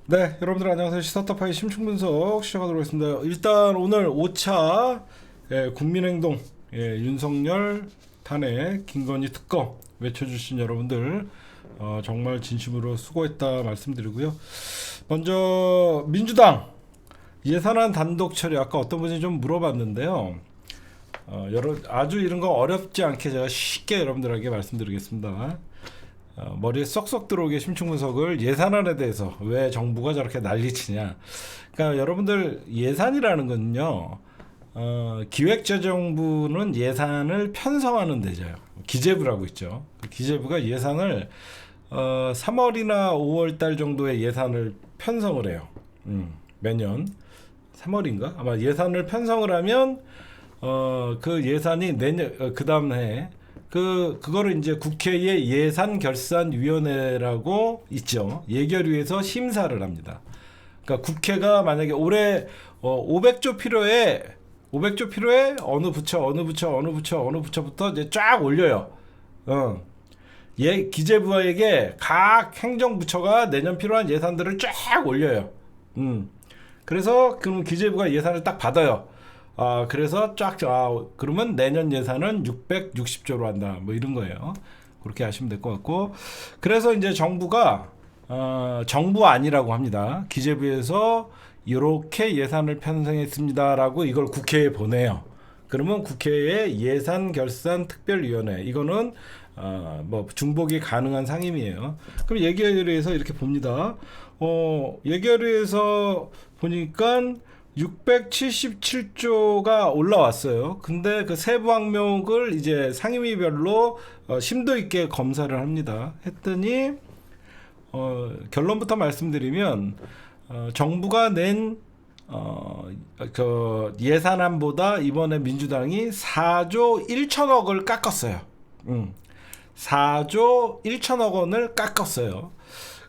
네, 여러분들 안녕하세요. 시사타파의 심층분석 시작하도록 하겠습니다. 일단 오늘 5차 국민행동 윤석열 탄핵 김건희 특검 외쳐주신 여러분들 정말 진심으로 수고했다 말씀드리고요. 먼저 민주당 예산안 단독 처리 아까 어떤 분이 좀 물어봤는데요. 아주 이런 거 어렵지 않게 제가 쉽게 여러분들에게 말씀드리겠습니다. 머리에 쏙쏙 들어오게 심층 분석을 예산안에 대해서 왜 정부가 저렇게 난리치냐. 그러니까 여러분들 예산이라는 건요. 기획재정부는 예산을 편성하는 데죠. 기재부라고 있죠. 기재부가 예산을 3월이나 5월 달 정도에 예산을 편성을 해요. 매년 3월인가? 아마 예산을 편성을 하면 그 예산이 내년 그 다음 해 그거를 이제 국회의 예산결산위원회라고 있죠. 예결위에서 심사를 합니다. 그러니까 국회가 만약에 올해 500조 필요해, 500조 필요해 어느 부처부터 이제 쫙 올려요. 기재부에게 각 행정부처가 내년 필요한 예산들을 쫙 올려요. 그래서 그럼 기재부가 예산을 딱 받아요. 그래서 그러면 내년 예산은 660조로 한다. 뭐 이런 거예요. 그렇게 하시면 될 것 같고. 그래서 이제 정부가, 정부안이라고 합니다. 기재부에서 이렇게 예산을 편성했습니다라고 이걸 국회에 보내요. 그러면 국회의 예산결산특별위원회, 이거는, 뭐, 중복이 가능한 상임이에요. 그럼 예결위에서 이렇게 봅니다. 예결위에서 보니까 677조가 올라왔어요. 근데 그 세부 항목을 이제 상임위별로 심도 있게 검사를 합니다. 했더니 결론부터 말씀드리면 정부가 낸 그 예산안보다 이번에 민주당이 4조 1천억을 깎았어요. 4조 1천억 원을 깎았어요.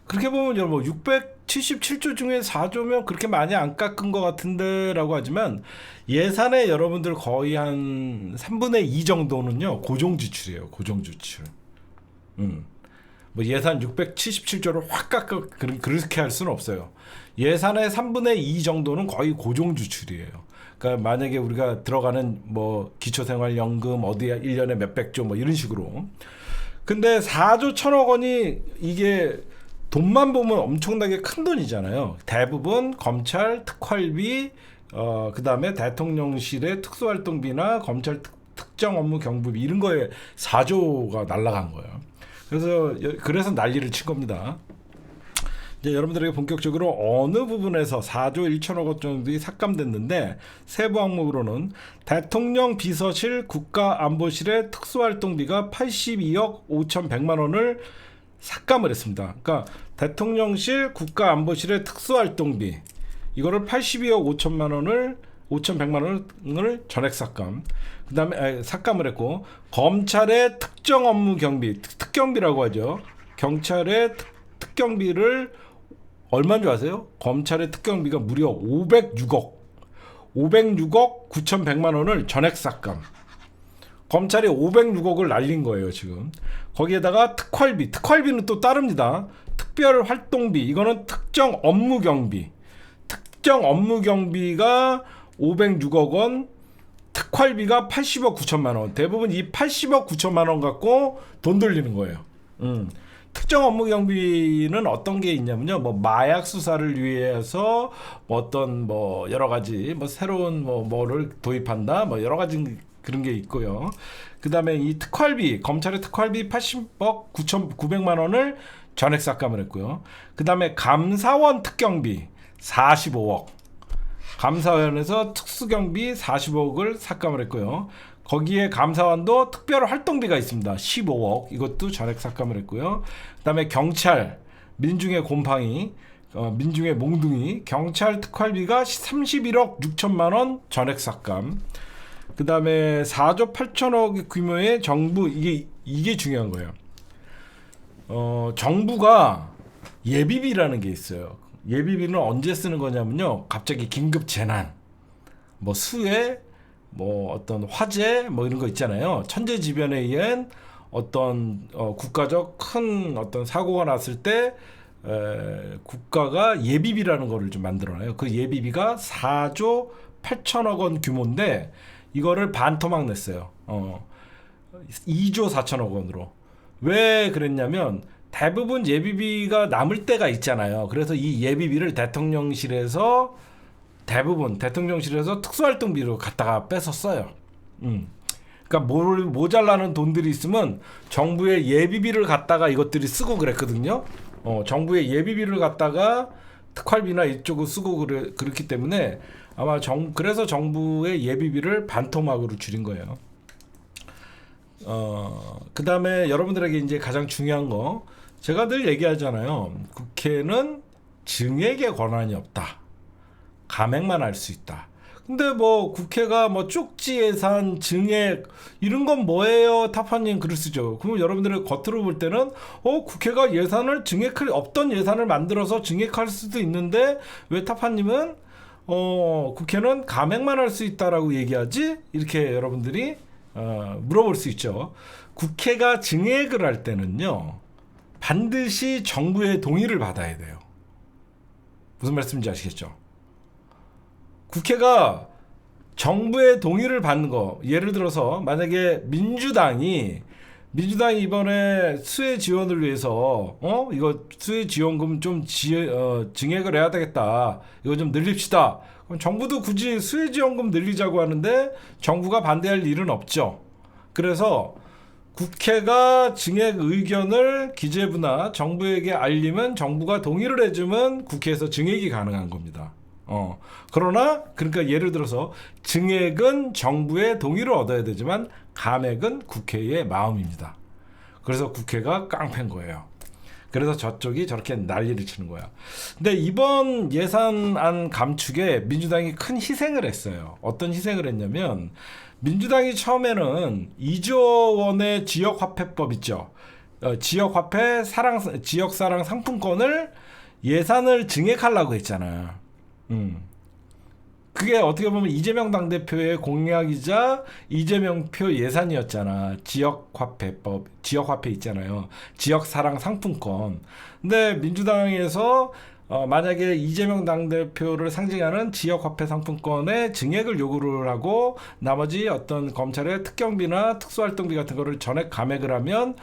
그렇게 보면 여러분 677조 중에 4조면 그렇게 많이 안 깎은 것 같은데 라고 하지만 예산에 여러분들 거의 한 3분의 2 정도는요 고정지출이에요. 고정지출. 뭐 예산 677조를 확 깎아 그렇게 할 수는 없어요. 예산의 3분의 2 정도는 거의 고정지출이에요. 그러니까 만약에 우리가 들어가는 뭐 기초생활연금 어디야 1년에 몇백조 뭐 이런 식으로. 근데 4조 1천억 원이 이게 돈만 보면 엄청나게 큰 돈이잖아요. 대부분 검찰 특활비, 그 다음에 대통령실의 특수활동비나 검찰 특정 업무 경부비 이런 거에 4조가 날라간 거예요. 그래서 난리를 친 겁니다. 이제 여러분들에게 본격적으로 어느 부분에서 4조 1천억 원 정도이 삭감됐는데 세부 항목으로는 대통령 비서실 국가안보실의 특수활동비가 82억 5,100만 원을 삭감을 했습니다. 그러니까 대통령실 국가안보실의 특수활동비 이거를 82억 5,100만 원을 전액 삭감. 그다음에 삭감을 했고 검찰의 특정 업무 경비 특경비라고 하죠. 경찰의 특경비를 얼마인 줄 아세요? 검찰의 특경비가 무려 506억 9,100만 원을 전액 삭감. 검찰이 506억을 날린 거예요 지금. 거기에다가 특활비는 또 따릅니다. 특별활동비 이거는 특정 업무경비가 506억 원, 특활비가 80억 9천만 원. 대부분 이 80억 9천만 원 갖고 돈 돌리는 거예요. 특정 업무 경비는 어떤 게 있냐면요. 뭐 마약 수사를 위해서 뭐 어떤 뭐 여러 가지 뭐 새로운 뭐를 도입한다. 뭐 여러 가지 그런 게 있고요. 그다음에 이 검찰의 특활비 80억 9,900만 원을 전액 삭감을 했고요. 그다음에 감사원 특경비 45억. 감사원에서 특수경비 45억을 삭감을 했고요. 거기에 감사원도 특별 활동비가 있습니다. 15억. 이것도 전액 삭감을 했고요. 그다음에 경찰 민중의 곰팡이 민중의 몽둥이 경찰 특활비가 31억 6천만 원 전액 삭감. 그 다음에 4조 8천억 규모의 정부 이게 중요한 거예요. 정부가 예비비라는 게 있어요. 예비비는 언제 쓰는 거냐면요. 갑자기 긴급 재난, 뭐 수해, 뭐 어떤 화재, 뭐 이런 거 있잖아요. 천재지변에 의한 어떤 국가적 큰 어떤 사고가 났을 때 국가가 예비비라는 거를 좀 만들어놔요. 그 예비비가 4조 8천억 원 규모인데 이거를 반토막 냈어요. 2조 4천억 원으로. 왜 그랬냐면 대부분 예비비가 남을 때가 있잖아요. 그래서 이 예비비를 대통령실에서 특수활동비로 갖다가 뺏었어요. 그러니까 모자라는 돈들이 있으면 정부의 예비비를 갖다가 이것들이 쓰고 그랬거든요. 정부의 예비비를 갖다가 특활비나 이쪽을 쓰고 그렇기 때문에 아마 그래서 정부의 예비비를 반토막으로 줄인 거예요. 그 다음에 여러분들에게 이제 가장 중요한 거, 제가 늘 얘기하잖아요. 국회는 증액의 권한이 없다. 감액만 할 수 있다. 근데 뭐 국회가 뭐 쪽지 예산, 증액 이런 건 뭐예요? 타파님 글을 쓰죠. 그럼 여러분들이 겉으로 볼 때는 국회가 예산을 증액할 없던 예산을 만들어서 증액할 수도 있는데 왜 타파님은 국회는 감액만 할 수 있다라고 얘기하지? 이렇게 여러분들이 물어볼 수 있죠. 국회가 증액을 할 때는요, 반드시 정부의 동의를 받아야 돼요. 무슨 말씀인지 아시겠죠? 국회가 정부의 동의를 받는 거, 예를 들어서 만약에 민주당이 이번에 수해 지원을 위해서 이거 수해 지원금 좀 증액을 해야 되겠다, 이거 좀 늘립시다. 그럼 정부도 굳이 수해 지원금 늘리자고 하는데 정부가 반대할 일은 없죠. 그래서 국회가 증액 의견을 기재부나 정부에게 알리면 정부가 동의를 해주면 국회에서 증액이 가능한 겁니다. 그러나 그러니까 예를 들어서 증액은 정부의 동의를 얻어야 되지만 감액은 국회의 마음입니다. 그래서 국회가 깡패인 거예요. 그래서 저쪽이 저렇게 난리를 치는 거야. 근데 이번 예산안 감축에 민주당이 큰 희생을 했어요. 어떤 희생을 했냐면 민주당이 처음에는 2조 원의 지역화폐법 있죠. 지역화폐 지역사랑 상품권을 예산을 증액하려고 했잖아. 그게 어떻게 보면 이재명 당대표의 공약이자 이재명표 예산이었잖아. 지역화폐법, 지역화폐 있잖아요. 지역사랑 상품권. 근데 민주당에서 만약에 이재명 당대표를 상징하는 지역화폐 상품권의 증액을 요구를 하고 나머지 어떤 검찰의 특경비나 특수활동비 같은 거를 전액 감액을 하면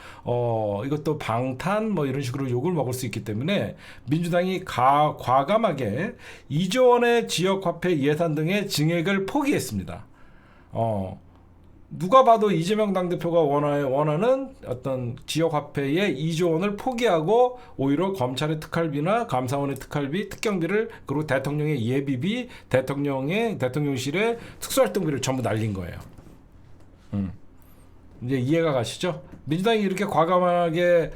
이것도 방탄 뭐 이런 식으로 욕을 먹을 수 있기 때문에 민주당이 과감하게 2조 원의 지역화폐 예산 등의 증액을 포기했습니다. 누가 봐도 이재명 당대표가 원하는 어떤 지역화폐의 2조 원을 포기하고 오히려 검찰의 특활비나 감사원의 특활비, 특경비를, 그리고 대통령의 예비비, 대통령실의 특수활동비를 전부 날린 거예요. 이제 이해가 가시죠? 민주당이 이렇게 과감하게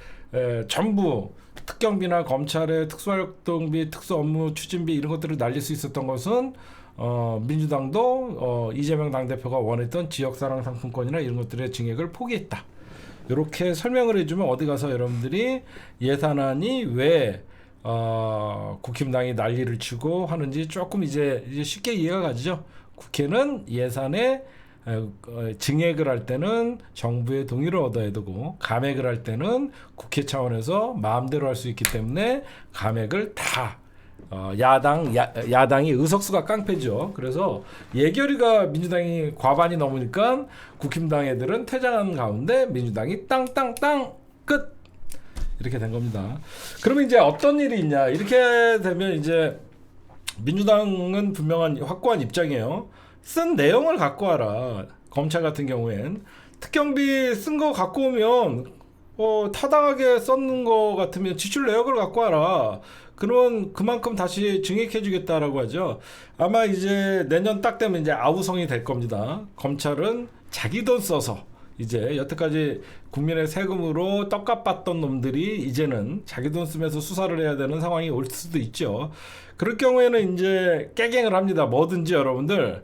전부 특경비나 검찰의 특수활동비, 특수업무 추진비 이런 것들을 날릴 수 있었던 것은 민주당도 이재명 당대표가 원했던 지역사랑 상품권이나 이런 것들의 증액을 포기했다. 이렇게 설명을 해주면 어디 가서 여러분들이 예산안이 왜 국힘당이 난리를 치고 하는지 조금 이제 쉽게 이해가 가죠. 국회는 예산에 증액을 할 때는 정부의 동의를 얻어야 되고 감액을 할 때는 국회 차원에서 마음대로 할 수 있기 때문에 감액을 다 야당이 의석수가 깡패죠. 그래서 예결위가 민주당이 과반이 넘으니까 국힘당 애들은 퇴장한 가운데 민주당이 땅땅땅 끝 이렇게 된 겁니다. 그러면 이제 어떤 일이 있냐? 이렇게 되면 이제 민주당은 분명한 확고한 입장이에요. 쓴 내용을 갖고 와라. 검찰 같은 경우엔 특경비 쓴 거 갖고 오면 타당하게 썼는 거 같으면 지출 내역을 갖고 와라. 그러면 그만큼 다시 증액해주겠다라고 하죠. 아마 이제 내년 딱 되면 이제 아우성이 될 겁니다. 검찰은 자기 돈 써서 이제 여태까지 국민의 세금으로 떡값 받던 놈들이 이제는 자기 돈 쓰면서 수사를 해야 되는 상황이 올 수도 있죠. 그럴 경우에는 이제 깨갱을 합니다. 뭐든지 여러분들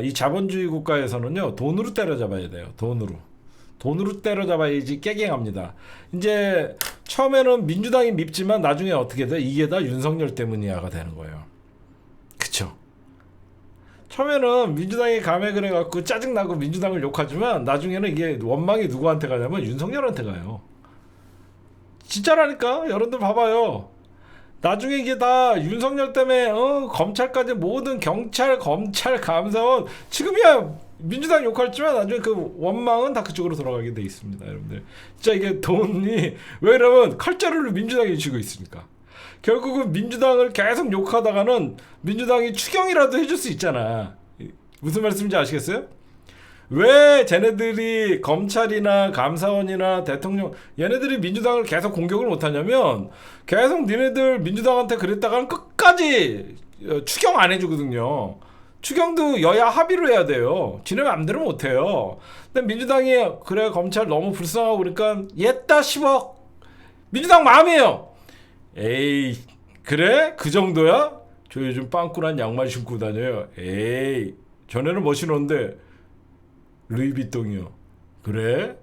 이 자본주의 국가에서는요 돈으로 때려잡아야 돼요. 돈으로 때려잡아야지 깨갱합니다. 이제 처음에는 민주당이 밉지만 나중에 어떻게 돼? 이게 다 윤석열 때문이야가 되는 거예요. 그쵸? 처음에는 민주당이 감액을 해갖고 짜증나고 민주당을 욕하지만 나중에는 이게 원망이 누구한테 가냐면 윤석열한테 가요. 진짜라니까? 여러분들 봐봐요. 나중에 이게 다 윤석열 때문에 검찰까지 모든 경찰, 검찰, 감사원 지금이야 민주당 욕할지만 나중에 그 원망은 다 그쪽으로 돌아가게 돼 있습니다, 여러분들. 진짜 이게 돈이 왜 이러면 칼자루를 민주당이 쥐고 있으니까. 결국은 민주당을 계속 욕하다가는 민주당이 추경이라도 해줄 수 있잖아. 무슨 말씀인지 아시겠어요? 왜 쟤네들이 검찰이나 감사원이나 대통령 얘네들이 민주당을 계속 공격을 못하냐면 계속 니네들 민주당한테 그랬다가는 끝까지 추경 안 해주거든요. 추경도 여야 합의로 해야 돼요. 지네 맘대로 못해요. 근데 민주당이 그래 검찰 너무 불쌍하고 그러니까 얘따 10억 민주당 마음이에요. 에이 그래? 그 정도야? 저 요즘 빵꾸난 양말 신고 다녀요. 에이 전에는 뭐 신었는데 루이비통이요. 그래?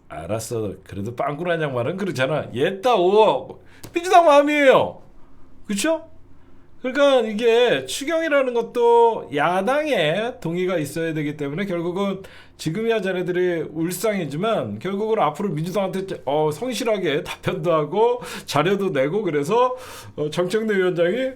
알았어. 그래도 빵꾸난 양말은 그렇잖아. 얘따 5억 민주당 마음이에요. 그쵸? 그러니까 이게 추경이라는 것도 야당의 동의가 있어야 되기 때문에 결국은 지금이야 자네들이 울상이지만 결국은 앞으로 민주당한테 성실하게 답변도 하고 자료도 내고 그래서 정청래 위원장이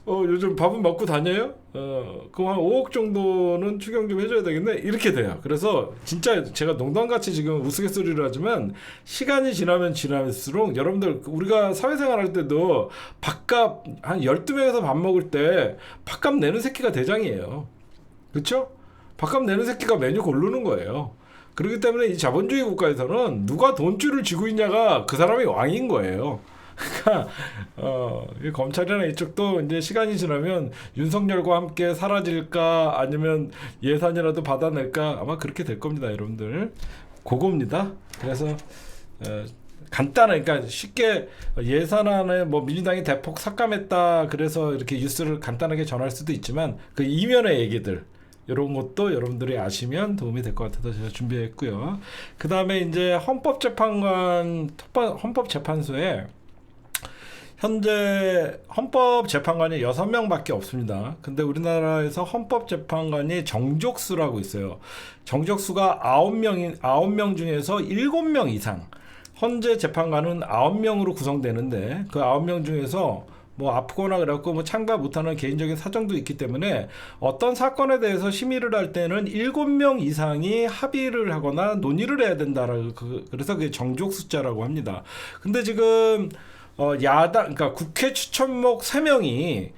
요즘 밥은 먹고 다녀요? 그럼 한 5억 정도는 추경 좀 해줘야 되겠네? 이렇게 돼요. 그래서 진짜 제가 농담같이 지금 우스갯소리를 하지만 시간이 지나면 지날수록 여러분들 우리가 사회생활 할 때도 밥값 한 12명에서 밥 먹을 때 밥값 내는 새끼가 대장이에요. 그렇죠? 밥값 내는 새끼가 메뉴 고르는 거예요. 그렇기 때문에 이 자본주의 국가에서는 누가 돈줄을 쥐고 있냐가 그 사람이 왕인 거예요. 그러니까 이 검찰이나 이쪽도 이제 시간이 지나면 윤석열과 함께 사라질까 아니면 예산이라도 받아낼까 아마 그렇게 될 겁니다, 여러분들. 그겁니다. 그래서 간단한 그러니까 쉽게 예산안에 뭐 민주당이 대폭 삭감했다 그래서 이렇게 뉴스를 간단하게 전할 수도 있지만 그 이면의 얘기들 이런 것도 여러분들이 아시면 도움이 될 것 같아서 제가 준비했고요. 그 다음에 이제 헌법재판소에 현재 헌법재판관이 6명밖에 없습니다. 근데 우리나라에서 헌법재판관이 정족수라고 있어요. 정족수가 9명 중에서 7명 이상. 현재 재판관은 9명으로 구성되는데 그 9명 중에서 뭐 아프거나 그래갖고 뭐 참가 못하는 개인적인 사정도 있기 때문에 어떤 사건에 대해서 심의를 할 때는 7명 이상이 합의를 하거나 논의를 해야 된다라고 그래서 그게 정족 숫자라고 합니다. 근데 지금 야당 그러니까 국회 추천목 3명이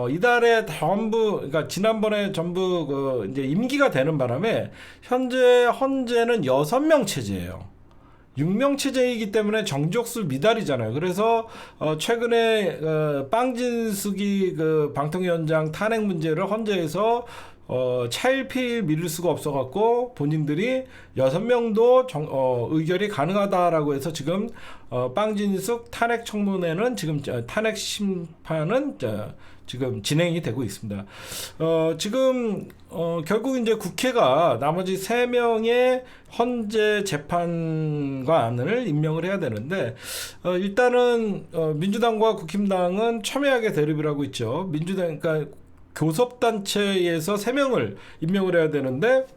이달에 전부 그러니까 지난번에 전부 그 이제 임기가 되는 바람에 현재는 6명 체제예요. 6명 체제이기 때문에 정족수 미달이잖아요. 그래서 최근에 빵진숙이 그 방통위원장 탄핵 문제를 헌재에서 차일피일 미룰 수가 없어갖고 본인들이 6명도 의결이 가능하다라고 해서 지금 빵진숙 탄핵 청문회는 지금 탄핵 심판은 지금 진행이 되고 있습니다. 지금 결국 이제 국회가 나머지 3명의 헌재 재판관을 임명을 해야 되는데 일단은 민주당과 국힘당은 첨예하게 대립을 하고 있죠. 민주당 그러니까 교섭단체에서 3명을 임명을 해야 되는데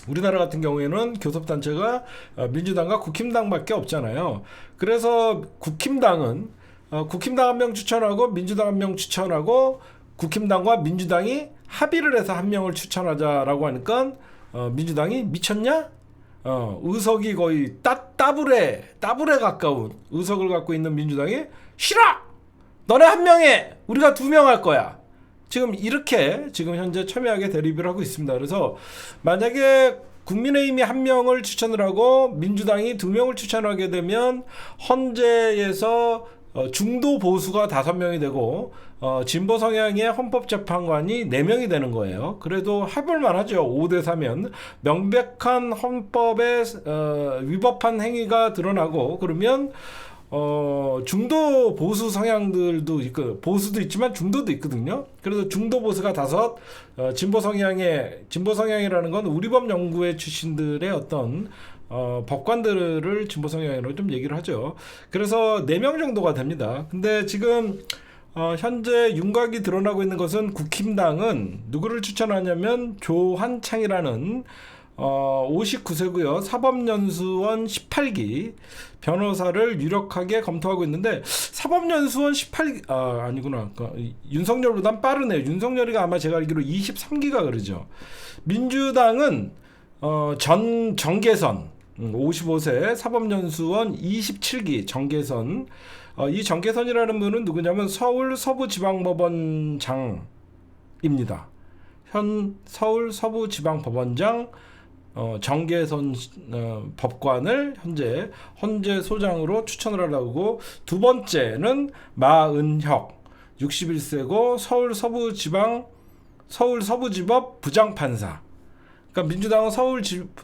우리나라 같은 경우에는 교섭단체가 민주당과 국힘당밖에 없잖아요. 그래서 국힘당은 국힘당 1명 추천하고 민주당 1명 추천하고 국힘당과 민주당이 합의를 해서 1명을 추천하자라고 하니까 민주당이 미쳤냐? 의석이 거의 따블에 가까운 의석을 갖고 있는 민주당이 싫어! 너네 1명에 우리가 2명 할 거야. 지금 이렇게 지금 현재 첨예하게 대립을 하고 있습니다. 그래서 만약에 국민의힘이 1명을 추천을 하고 민주당이 2명을 추천하게 되면 헌재에서 중도 보수가 5명이 되고 진보 성향의 헌법재판관이 4명이 되는 거예요. 그래도 해볼만 하죠. 5대4면 명백한 헌법에 위법한 행위가 드러나고 그러면 중도 보수 성향들도 있고 보수도 있지만 중도도 있거든요. 그래서 중도 보수가 5, 진보 성향이라는 건 우리법 연구회 출신들의 어떤 법관들을 진보 성향으로 좀 얘기를 하죠. 그래서 4명 정도가 됩니다. 근데 지금 현재 윤곽이 드러나고 있는 것은 국힘당은 누구를 추천하냐면 조한창이라는 59세고요. 사법연수원 18기 변호사를 유력하게 검토하고 있는데 사법연수원 18기 아니구나. 윤석열보단 빠르네요. 윤석열이가 아마 제가 알기로 23기가 그러죠. 민주당은 정계선 55세 사법연수원 27기 정계선 이 정계선이라는 분은 누구냐면 서울 서부지방법원장입니다. 현 서울 서부지방법원장 정계선 법관을 현재 헌재소장으로 추천을 하려고 두 번째는 마은혁 61세고 서울 서부지법 부장판사 그러니까 민주당은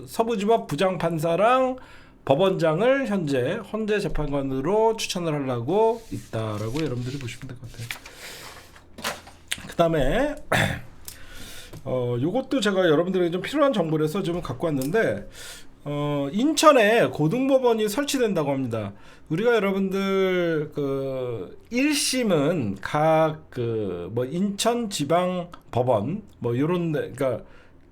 서부지법 부장판사랑 법원장을 현재 헌재재판관으로 추천을 하려고 있다라고 여러분들이 보시면 될 것 같아요. 그 다음에 요것도 제가 여러분들에게 좀 필요한 정보라서 좀 갖고 왔는데 인천에 고등법원이 설치된다고 합니다. 우리가 여러분들 1심은 각 뭐 인천지방법원 뭐 요런 데 그러니까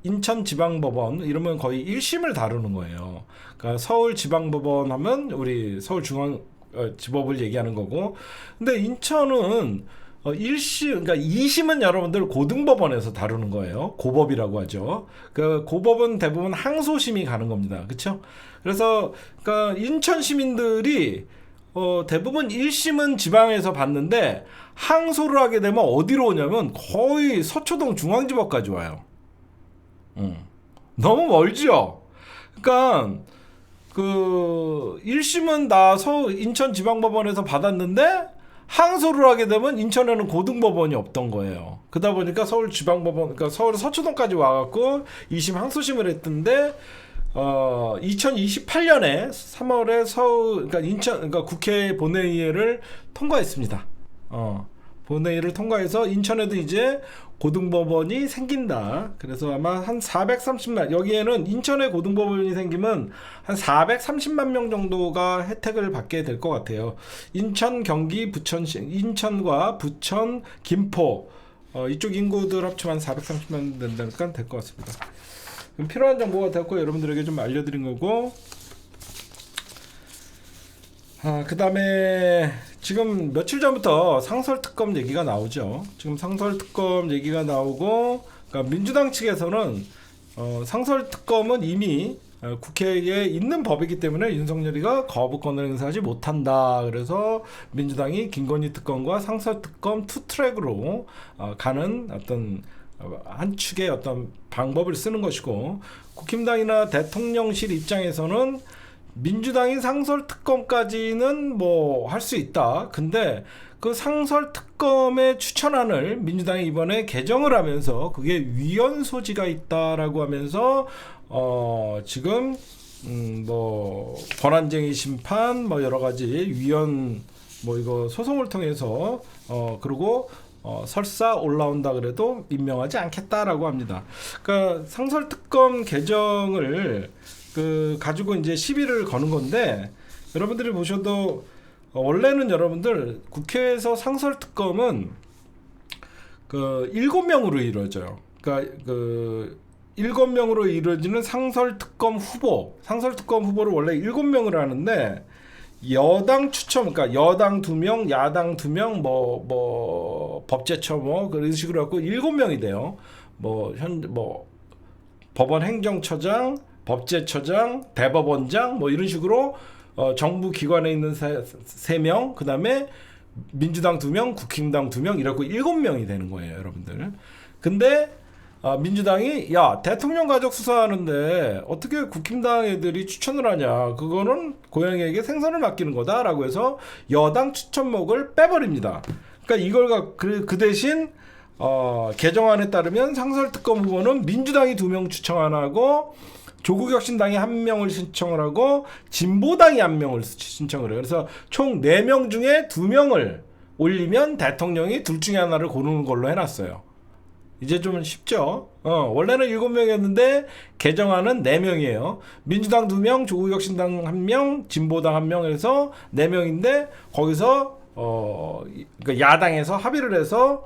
인천지방법원 이러면 거의 1심을 다루는 거예요. 그러니까 서울지방법원 하면 우리 서울중앙지법을 얘기하는 거고 근데 인천은 1심, 그러니까 2심은 여러분들 고등법원에서 다루는 거예요. 고법이라고 하죠. 그 고법은 대부분 항소심이 가는 겁니다. 그렇죠? 그래서 그러니까 인천 시민들이 대부분 1심은 지방에서 봤는데 항소를 하게 되면 어디로 오냐면 거의 서초동 중앙지법까지 와요. 너무 멀죠. 그러니까 1심은 나 인천지방법원에서 받았는데 항소를 하게 되면 인천에는 고등법원이 없던 거예요. 그러다 보니까 서울지방법원, 그러니까 서울 서초동까지 와갖고 2심 항소심을 했던데 2028년에 3월에 그러니까 국회 본회의를 통과했습니다. 본회의를 통과해서 인천에도 이제 고등법원이 생긴다. 그래서 아마 한 430만 여기에는 인천에 고등법원이 생기면 한 430만 명 정도가 혜택을 받게 될 것 같아요. 인천, 경기, 부천시, 인천과 부천, 김포 이쪽 인구들 합치면 430만 된다니까 될 것 같습니다. 필요한 정보가 됐고 여러분들에게 좀 알려드린 거고. 그 다음에 지금 며칠 전부터 상설특검 얘기가 나오죠. 지금 상설특검 얘기가 나오고 그러니까 민주당 측에서는 상설특검은 이미 국회에 있는 법이기 때문에 윤석열이가 거부권을 행사하지 못한다. 그래서 민주당이 김건희 특검과 상설특검 투 트랙으로 가는 어떤 한 축의 어떤 방법을 쓰는 것이고 국힘당이나 대통령실 입장에서는 민주당이 상설특검까지는 뭐 할 수 있다. 근데 그 상설특검의 추천안을 민주당이 이번에 개정을 하면서 그게 위헌 소지가 있다라고 하면서 지금 뭐 권한쟁의 심판 뭐 여러 가지 위헌 뭐 이거 소송을 통해서 그리고 설사 올라온다 그래도 임명하지 않겠다라고 합니다. 그러니까 상설특검 개정을 가지고 이제 시비를 거는 건데 여러분들이 보셔도 원래는 여러분들 국회에서 상설특검은 7명으로 이루어져요. 그러니까 7명으로 이루어지는 상설특검 후보를 원래 7명을 하는데 여당 추첨, 그러니까 여당 2명, 야당 2명, 뭐 법제처 뭐 그런 식으로 갖고 7명이 돼요. 뭐 법원 행정처장, 법제처장, 대법원장 뭐 이런 식으로 정부 기관에 있는 3명, 그 다음에 민주당 2명, 국힘당 2명 이렇게 7명이 되는 거예요, 여러분들. 근데 민주당이 야 대통령 가족 수사하는데 어떻게 국힘당 애들이 추천을 하냐, 그거는 고양이에게 생선을 맡기는 거다라고 해서 여당 추천목을 빼버립니다. 그러니까 이걸 그 대신 개정안에 따르면 상설특검 후보는 민주당이 2명 추천하고 조국혁신당이 1명을 신청을 하고 진보당이 1명을 신청을 해요. 그래서 총 4명 중에 2명을 올리면 대통령이 둘 중에 하나를 고르는 걸로 해놨어요. 이제 좀 쉽죠? 원래는 7명이었는데 개정안은 4명이에요. 민주당 2명, 조국혁신당 1명, 진보당 1명 해서 4명인데 거기서 그러니까 야당에서 합의를 해서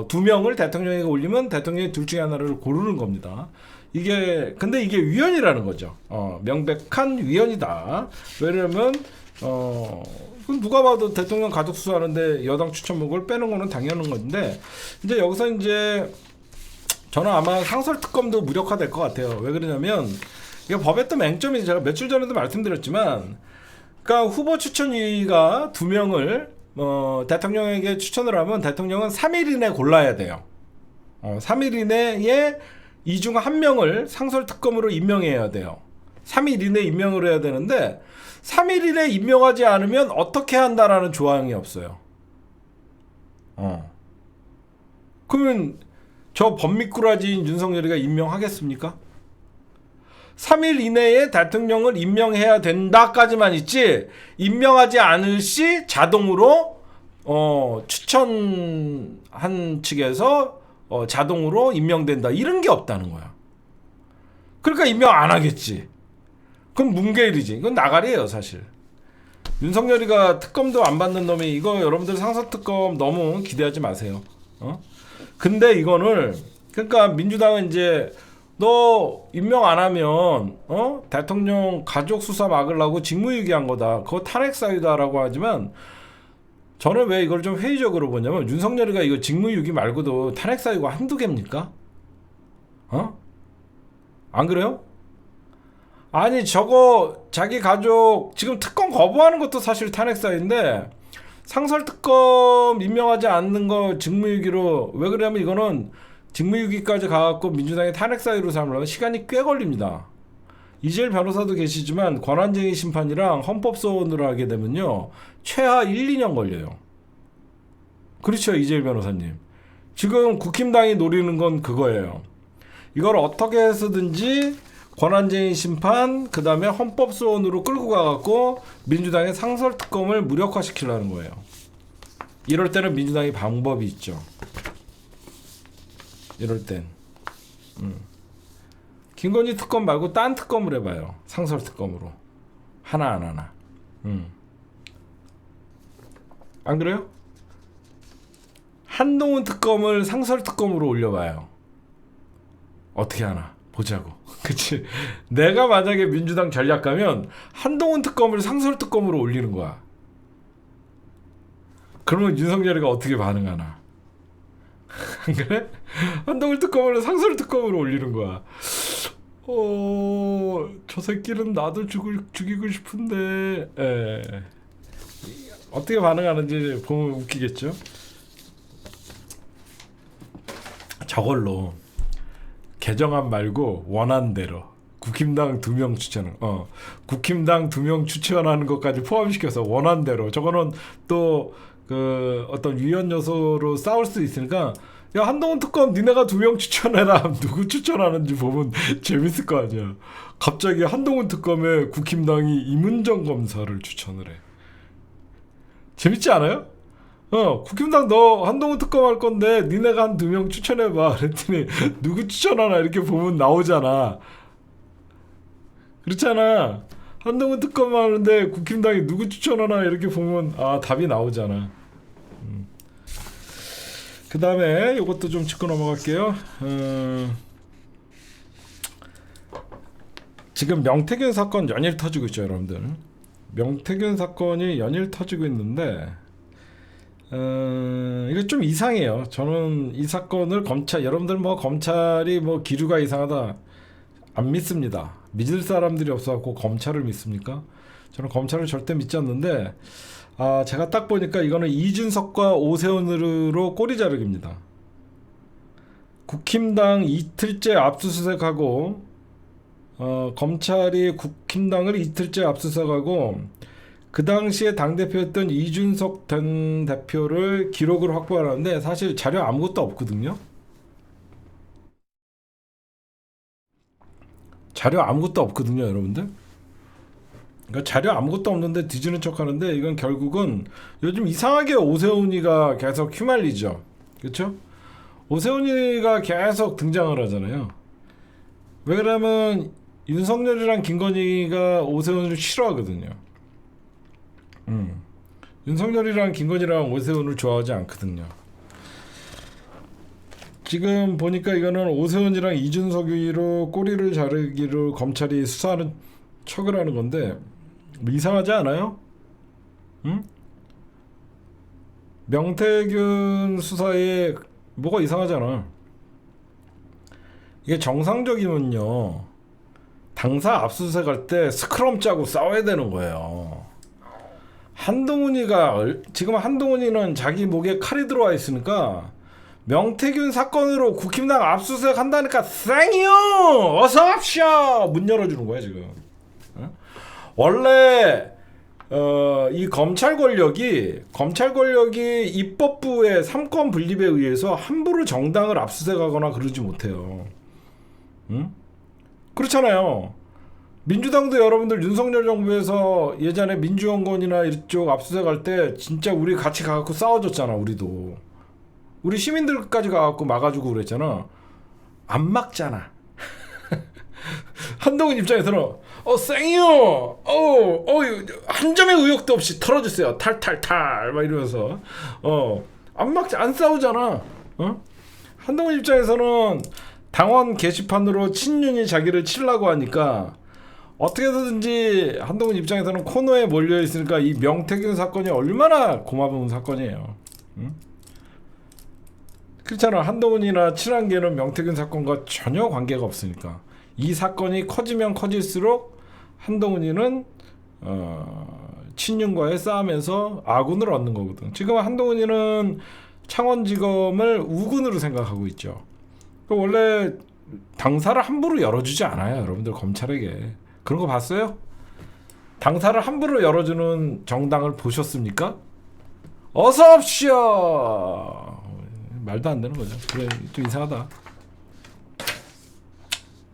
두 명을 대통령에게 올리면 대통령이 둘 중에 하나를 고르는 겁니다. 근데 이게 위헌이라는 거죠. 명백한 위헌이다. 왜냐면 그건 누가 봐도 대통령 가족 수사하는데 여당 추천목을 빼는 거는 당연한 건데, 이제 여기서 이제 저는 아마 상설특검도 무력화될 것 같아요. 왜 그러냐면 이게 법의 또 맹점이, 제가 며칠 전에도 말씀드렸지만, 그러니까 후보 추천위가 2명을 대통령에게 추천을 하면 대통령은 3일 이내 골라야 돼요. 3일 이내에 이 중 1명을 상설특검으로 임명해야 돼요. 3일 이내 임명을 해야 되는데 3일 이내 임명하지 않으면 어떻게 한다라는 조항이 없어요. 그러면 저 범미꾸라지인 윤석열이가 임명하겠습니까? 3일 이내에 대통령을 임명해야 된다까지만 있지, 임명하지 않을 시 자동으로 추천한 측에서 자동으로 임명된다, 이런 게 없다는 거야. 그러니까 임명 안 하겠지. 그건 문개일이지. 이건 나가리예요 사실. 윤석열이가 특검도 안 받는 놈이, 이거 여러분들 상설특검 너무 기대하지 마세요. 근데 이거를, 그러니까 민주당은 이제 너 임명 안 하면 대통령 가족 수사 막으려고 직무유기한 거다, 그거 탄핵 사유다라고 하지만, 저는 왜 이걸 좀 회의적으로 보냐면, 윤석열이가 이거 직무유기 말고도 탄핵 사유가 한두 개입니까? 안 그래요? 아니, 저거 자기 가족 지금 특검 거부하는 것도 사실 탄핵 사유인데, 상설특검 임명하지 않는 거 직무유기로, 왜 그러냐면 이거는 직무유기까지 가갖고 민주당이 탄핵 사유로 삼으려면 시간이 꽤 걸립니다. 이재일 변호사도 계시지만 권한쟁의 심판이랑 헌법소원으로 하게 되면요 최하 1, 2년 걸려요. 그렇죠, 이재일 변호사님. 지금 국힘당이 노리는 건 그거예요. 이걸 어떻게 해서든지 권한쟁의 심판, 그 다음에 헌법소원으로 끌고 가갖고 민주당의 상설특검을 무력화시키려는 거예요. 이럴 때는 민주당이 방법이 있죠. 이럴 땐 김건희 특검 말고 딴 특검을 해봐요. 상설특검으로 하나 안 하나. 안 그래요? 한동훈 특검을 상설특검으로 올려봐요. 어떻게 하나 보자고. 그치? 내가 만약에 민주당 전략가면 한동훈 특검을 상설특검으로 올리는 거야. 그러면 윤석열이가 어떻게 반응하나? 안 그래? 한동훈 특검을 상설특검으로 올리는 거야. 저 새끼는 나도 죽이고 싶은데, 어떻게 반응하는지 보면 웃기겠죠? 저걸로 개정안 말고 원안대로 국힘당 2명 추천, 국힘당 2명 추천하는 것까지 포함시켜서 원안대로, 저거는 또 그 어떤 위헌 요소로 싸울 수 있으니까, 야, 한동훈 특검 니네가 2명 추천해라. 누구 추천하는지 보면 재밌을 거 아니야. 갑자기 한동훈 특검에 국힘당이 임은정 검사를 추천을 해. 재밌지 않아요? 국힘당 너 한동훈 특검 할 건데 니네가 한 2명 추천해봐. 그랬더니 누구 추천하나 이렇게 보면 나오잖아. 그렇잖아. 한동훈 특검 하는데 국힘당이 누구 추천하나 이렇게 보면 답이 나오잖아. 그 다음에 이것도 좀 짚고 넘어갈게요. 지금 명태균 사건 연일 터지고 있죠, 여러분들. 명태균 사건이 연일 터지고 있는데, 이거 좀 이상해요. 저는 이 사건을 여러분들 검찰이 기류가 이상하다 안 믿습니다. 믿을 사람들이 없어갖고 검찰을 믿습니까? 저는 검찰을 절대 믿지 않는데, 제가 딱 보니까 이거는 이준석과 오세훈으로 꼬리 자르기입니다. 국힘당 이틀째 압수수색하고, 검찰이 국힘당을 이틀째 압수수색하고, 그 당시에 당대표였던 이준석 전 대표를 기록으로 확보하는데 사실 자료 아무것도 없거든요. 자료 아무것도 없거든요, 여러분들. 그러니까 자료 아무것도 없는데 뒤지는 척 하는데, 이건 결국은 요즘 이상하게 오세훈이가 계속 휘말리죠. 그렇죠? 오세훈이가 계속 등장을 하잖아요. 왜 그러면 윤석열이랑 김건희가 오세훈을 싫어하거든요. 윤석열이랑 김건희랑 오세훈을 좋아하지 않거든요. 지금 보니까 이거는 오세훈이랑 이준석이로 꼬리를 자르기로 검찰이 수사하는 척을 하는 건데 뭐 이상하지 않아요? 응? 명태균 수사에 뭐가 이상하잖아. 이게 정상적이면요, 당사 압수수색 할 때 스크럼 짜고 싸워야 되는 거예요. 지금 한동훈이는 자기 목에 칼이 들어와 있으니까 명태균 사건으로 국힘당 압수수색 한다니까 땡이요 어서 합시오 문 열어주는 거야 지금. 어? 원래 이 검찰 권력이 입법부의 삼권 분립에 의해서 함부로 정당을 압수수색하거나 그러지 못해요. 응? 그렇잖아요. 민주당도 여러분들 윤석열 정부에서 예전에 민주연구원이나 이쪽 압수수색할 때 진짜 우리 같이 가갖고 싸워줬잖아. 우리 시민들까지 가갖고 막아주고 그랬잖아. 안 막잖아. 한동훈 입장에서는 쌩이요. 한 점의 의혹도 없이 털어주세요. 탈탈탈 막 이러면서 안 싸우잖아. 한동훈 입장에서는 당원 게시판으로 친윤이 자기를 치려고 하니까 어떻게든지 한동훈 입장에서는 코너에 몰려 있으니까 이 명태균 사건이 얼마나 고마운 사건이에요. 응? 그렇잖아. 한동훈이나 친한계는 명태균 사건과 전혀 관계가 없으니까 이 사건이 커지면 커질수록 한동훈이는 친윤과의 싸움에서 아군을 얻는 거거든. 지금 한동훈이는 창원지검을 우군으로 생각하고 있죠. 원래 당사를 함부로 열어주지 않아요. 여러분들 검찰에게. 그런 거 봤어요? 당사를 함부로 열어주는 정당을 보셨습니까? 어서 옵시오. 말도 안 되는 거죠. 그래, 좀 이상하다.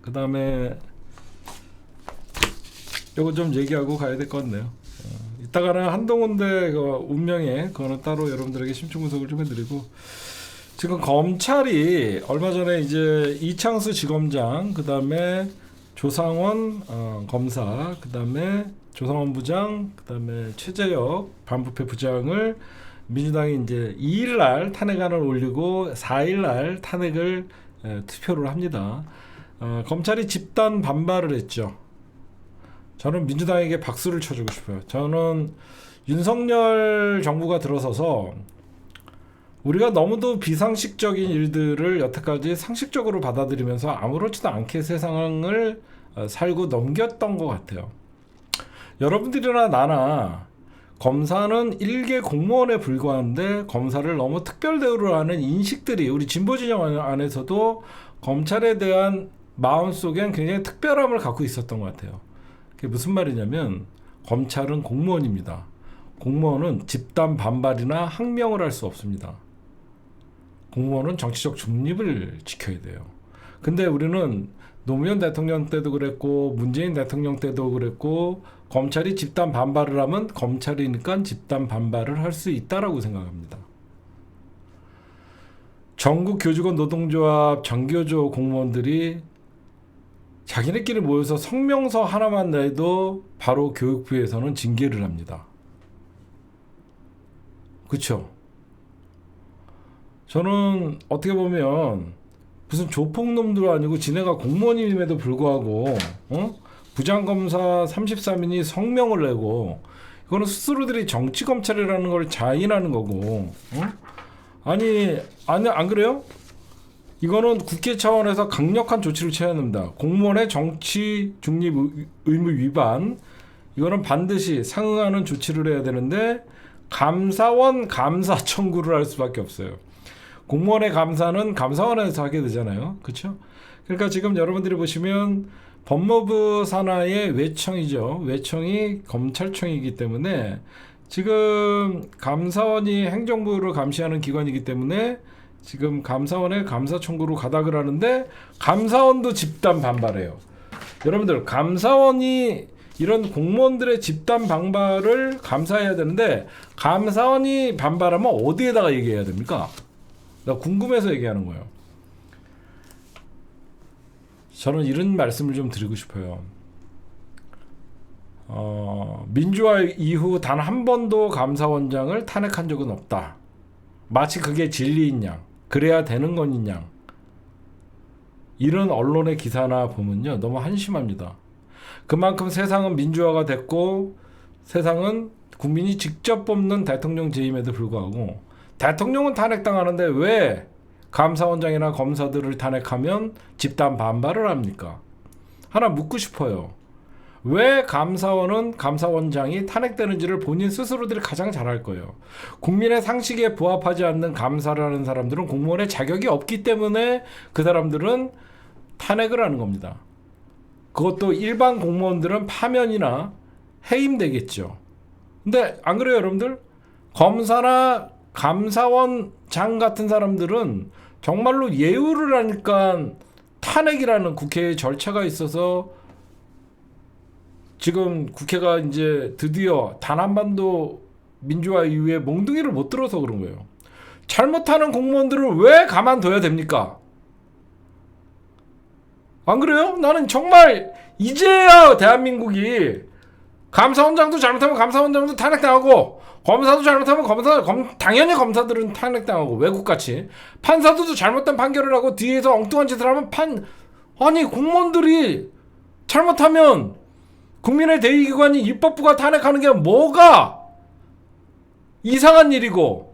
그 다음에 이거 좀 얘기하고 가야 될 것 같네요. 이따가는 한동훈 대 운명에 그거는 따로 여러분들에게 심층 분석을 좀 해드리고, 지금 검찰이 얼마 전에 이제 이창수 지검장, 그 다음에 조상원 검사, 그 다음에 조상원 부장, 그 다음에 최재혁 반부패 부장을 민주당이 이제 2일날 탄핵안을 올리고 4일날 탄핵을 투표를 합니다. 검찰이 집단 반발을 했죠. 저는 민주당에게 박수를 쳐주고 싶어요. 저는 윤석열 정부가 들어서서 우리가 너무도 비상식적인 일들을 여태까지 상식적으로 받아들이면서 아무렇지도 않게 세상을 살고 넘겼던 것 같아요. 여러분들이나 나나 검사는 일개 공무원에 불과한데 검사를 너무 특별 대우를 하는 인식들이 우리 진보 진영 안에서도 검찰에 대한 마음속엔 굉장히 특별함을 갖고 있었던 것 같아요. 그게 무슨 말이냐면 검찰은 공무원입니다. 공무원은 집단 반발이나 항명을 할 수 없습니다. 공무원은 정치적 중립을 지켜야 돼요. 근데 우리는 노무현 대통령 때도 그랬고 문재인 대통령 때도 그랬고 검찰이 집단 반발을 하면 검찰이니까 집단 반발을 할 수 있다라고 생각합니다. 전국 교직원 노동조합 정교조 공무원들이 자기네끼리 모여서 성명서 하나만 내도 바로 교육부에서는 징계를 합니다. 그렇죠? 저는 어떻게 보면 무슨 조폭놈도 아니고 지네가 공무원임에도 불구하고 부장검사 33인이 성명을 내고, 이거는 스스로들이 정치검찰이라는 걸 자인하는 거고, 아니 안 그래요? 이거는 국회 차원에서 강력한 조치를 취해야 합니다. 공무원의 정치 중립 의무 위반, 이거는 반드시 상응하는 조치를 해야 되는데 감사원 감사 청구를 할 수밖에 없어요. 공무원의 감사는 감사원에서 하게 되잖아요. 그렇죠? 그러니까 지금 여러분들이 보시면 법무부 산하의 외청이죠. 외청이 검찰청이기 때문에 지금 감사원이 행정부를 감시하는 기관이기 때문에 지금 감사원의 감사 청구로 가닥을 하는데 감사원도 집단 반발해요. 여러분들 감사원이 이런 공무원들의 집단 반발을 감사해야 되는데 감사원이 반발하면 어디에다가 얘기해야 됩니까? 나 궁금해서 얘기하는 거예요. 저는 이런 말씀을 좀 드리고 싶어요. 민주화 이후 단 한 번도 감사원장을 탄핵한 적은 없다. 마치 그게 진리인 양, 그래야 되는 것인 양 이런 언론의 기사나 보면요, 너무 한심합니다. 그만큼 세상은 민주화가 됐고 세상은 국민이 직접 뽑는 대통령 재임에도 불구하고 대통령은 탄핵당하는데 왜 감사원장이나 검사들을 탄핵하면 집단 반발을 합니까? 하나 묻고 싶어요. 왜 감사원은 감사원장이 탄핵되는지를 본인 스스로들이 가장 잘 알 거예요. 국민의 상식에 부합하지 않는 감사를 하는 사람들은 공무원의 자격이 없기 때문에 그 사람들은 탄핵을 하는 겁니다. 그것도 일반 공무원들은 파면이나 해임되겠죠. 근데 안 그래요, 여러분들? 검사나 감사원장 같은 사람들은 정말로 예우를 하니까 탄핵이라는 국회의 절차가 있어서 지금 국회가 이제 드디어 단한반도 민주화 이후에 몽둥이를 못 들어서 그런 거예요. 잘못하는 공무원들을 왜 가만둬야 됩니까? 안 그래요? 나는 정말 이제야 대한민국이 감사원장도 잘못하면 감사원장도 탄핵당하고 검사도 잘못하면 당연히 검사들은 탄핵당하고 외국같이 판사도 잘못된 판결을 하고 뒤에서 엉뚱한 짓을 하면 아니 공무원들이 잘못하면 국민의 대의기관인 입법부가 탄핵하는 게 뭐가 이상한 일이고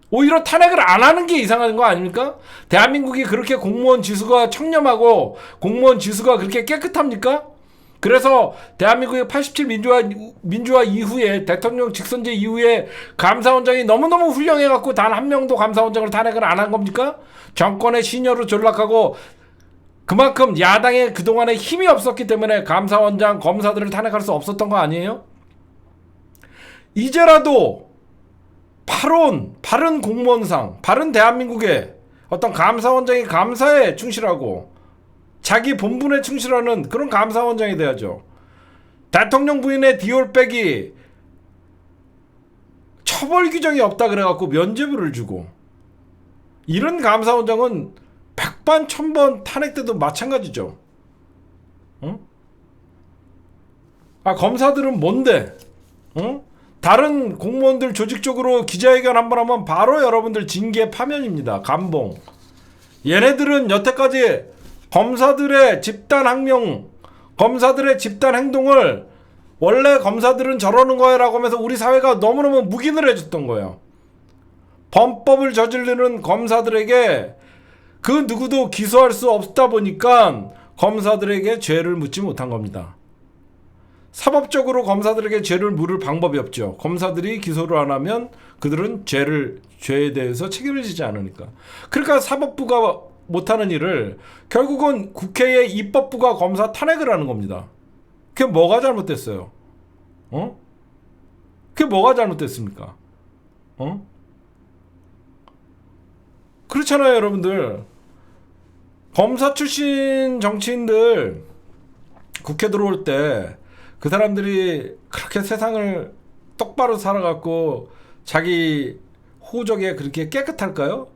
오히려 탄핵을 안 하는 게 이상한 거 아닙니까? 대한민국이 그렇게 공무원 지수가 청렴하고 공무원 지수가 그렇게 깨끗합니까? 그래서 대한민국의 87 민주화 이후에 대통령 직선제 이후에 감사원장이 너무너무 훌륭해갖고 단 한 명도 감사원장을 탄핵을 안 한 겁니까? 정권의 신여로 전락하고 그만큼 야당에 그동안에 힘이 없었기 때문에 감사원장, 검사들을 탄핵할 수 없었던 거 아니에요? 이제라도 바른 공무원상, 바른 대한민국의 어떤 감사원장이 감사에 충실하고 자기 본분에 충실하는 그런 감사원장이 돼야죠. 대통령 부인의 디올백이 처벌 규정이 없다 그래갖고 면죄부를 주고 이런 감사원장은 100번 1000번 탄핵돼도 마찬가지죠. 응? 검사들은 뭔데? 응? 다른 공무원들 조직적으로 기자회견 한번 하면 바로 여러분들 징계 파면입니다. 감봉. 얘네들은 여태까지 검사들의 집단 항명, 검사들의 집단 행동을 원래 검사들은 저러는 거야라고 하면서 우리 사회가 너무너무 묵인을 해줬던 거예요. 범법을 저지르는 검사들에게 그 누구도 기소할 수 없다 보니까 검사들에게 죄를 묻지 못한 겁니다. 사법적으로 검사들에게 죄를 물을 방법이 없죠. 검사들이 기소를 안 하면 그들은 죄에 대해서 책임을 지지 않으니까. 그러니까 사법부가 못하는 일을 결국은 국회의 입법부가 검사 탄핵을 하는 겁니다. 그게 뭐가 잘못됐어요? 그게 뭐가 잘못됐습니까? 그렇잖아요, 여러분들. 검사 출신 정치인들 국회 들어올 때 그 사람들이 그렇게 세상을 똑바로 살아갖고 자기 호적에 그렇게 깨끗할까요?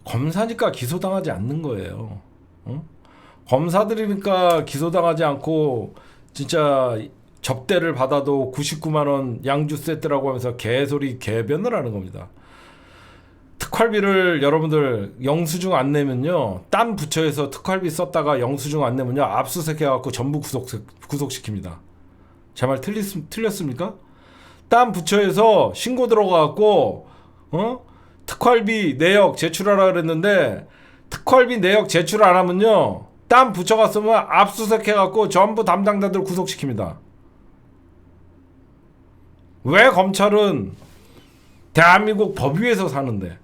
검사니까 기소당하지 않는 거예요. 검사들이니까 기소당하지 않고 진짜 접대를 받아도 99만 원 양주 세트라고 하면서 개소리 개변을 하는 겁니다. 특활비를 여러분들 영수증 안 내면요, 딴 부처에서 특활비 썼다가 영수증 안 내면요 압수수색해갖고 전부 구속시킵니다. 제 말 틀렸습니까? 딴 부처에서 신고 들어가갖고 특활비 내역 제출하라 그랬는데 특활비 내역 제출 안 하면요 딴 부처 갔으면 압수수색해갖고 전부 담당자들 구속시킵니다. 왜 검찰은 대한민국 법 위에서 사는데?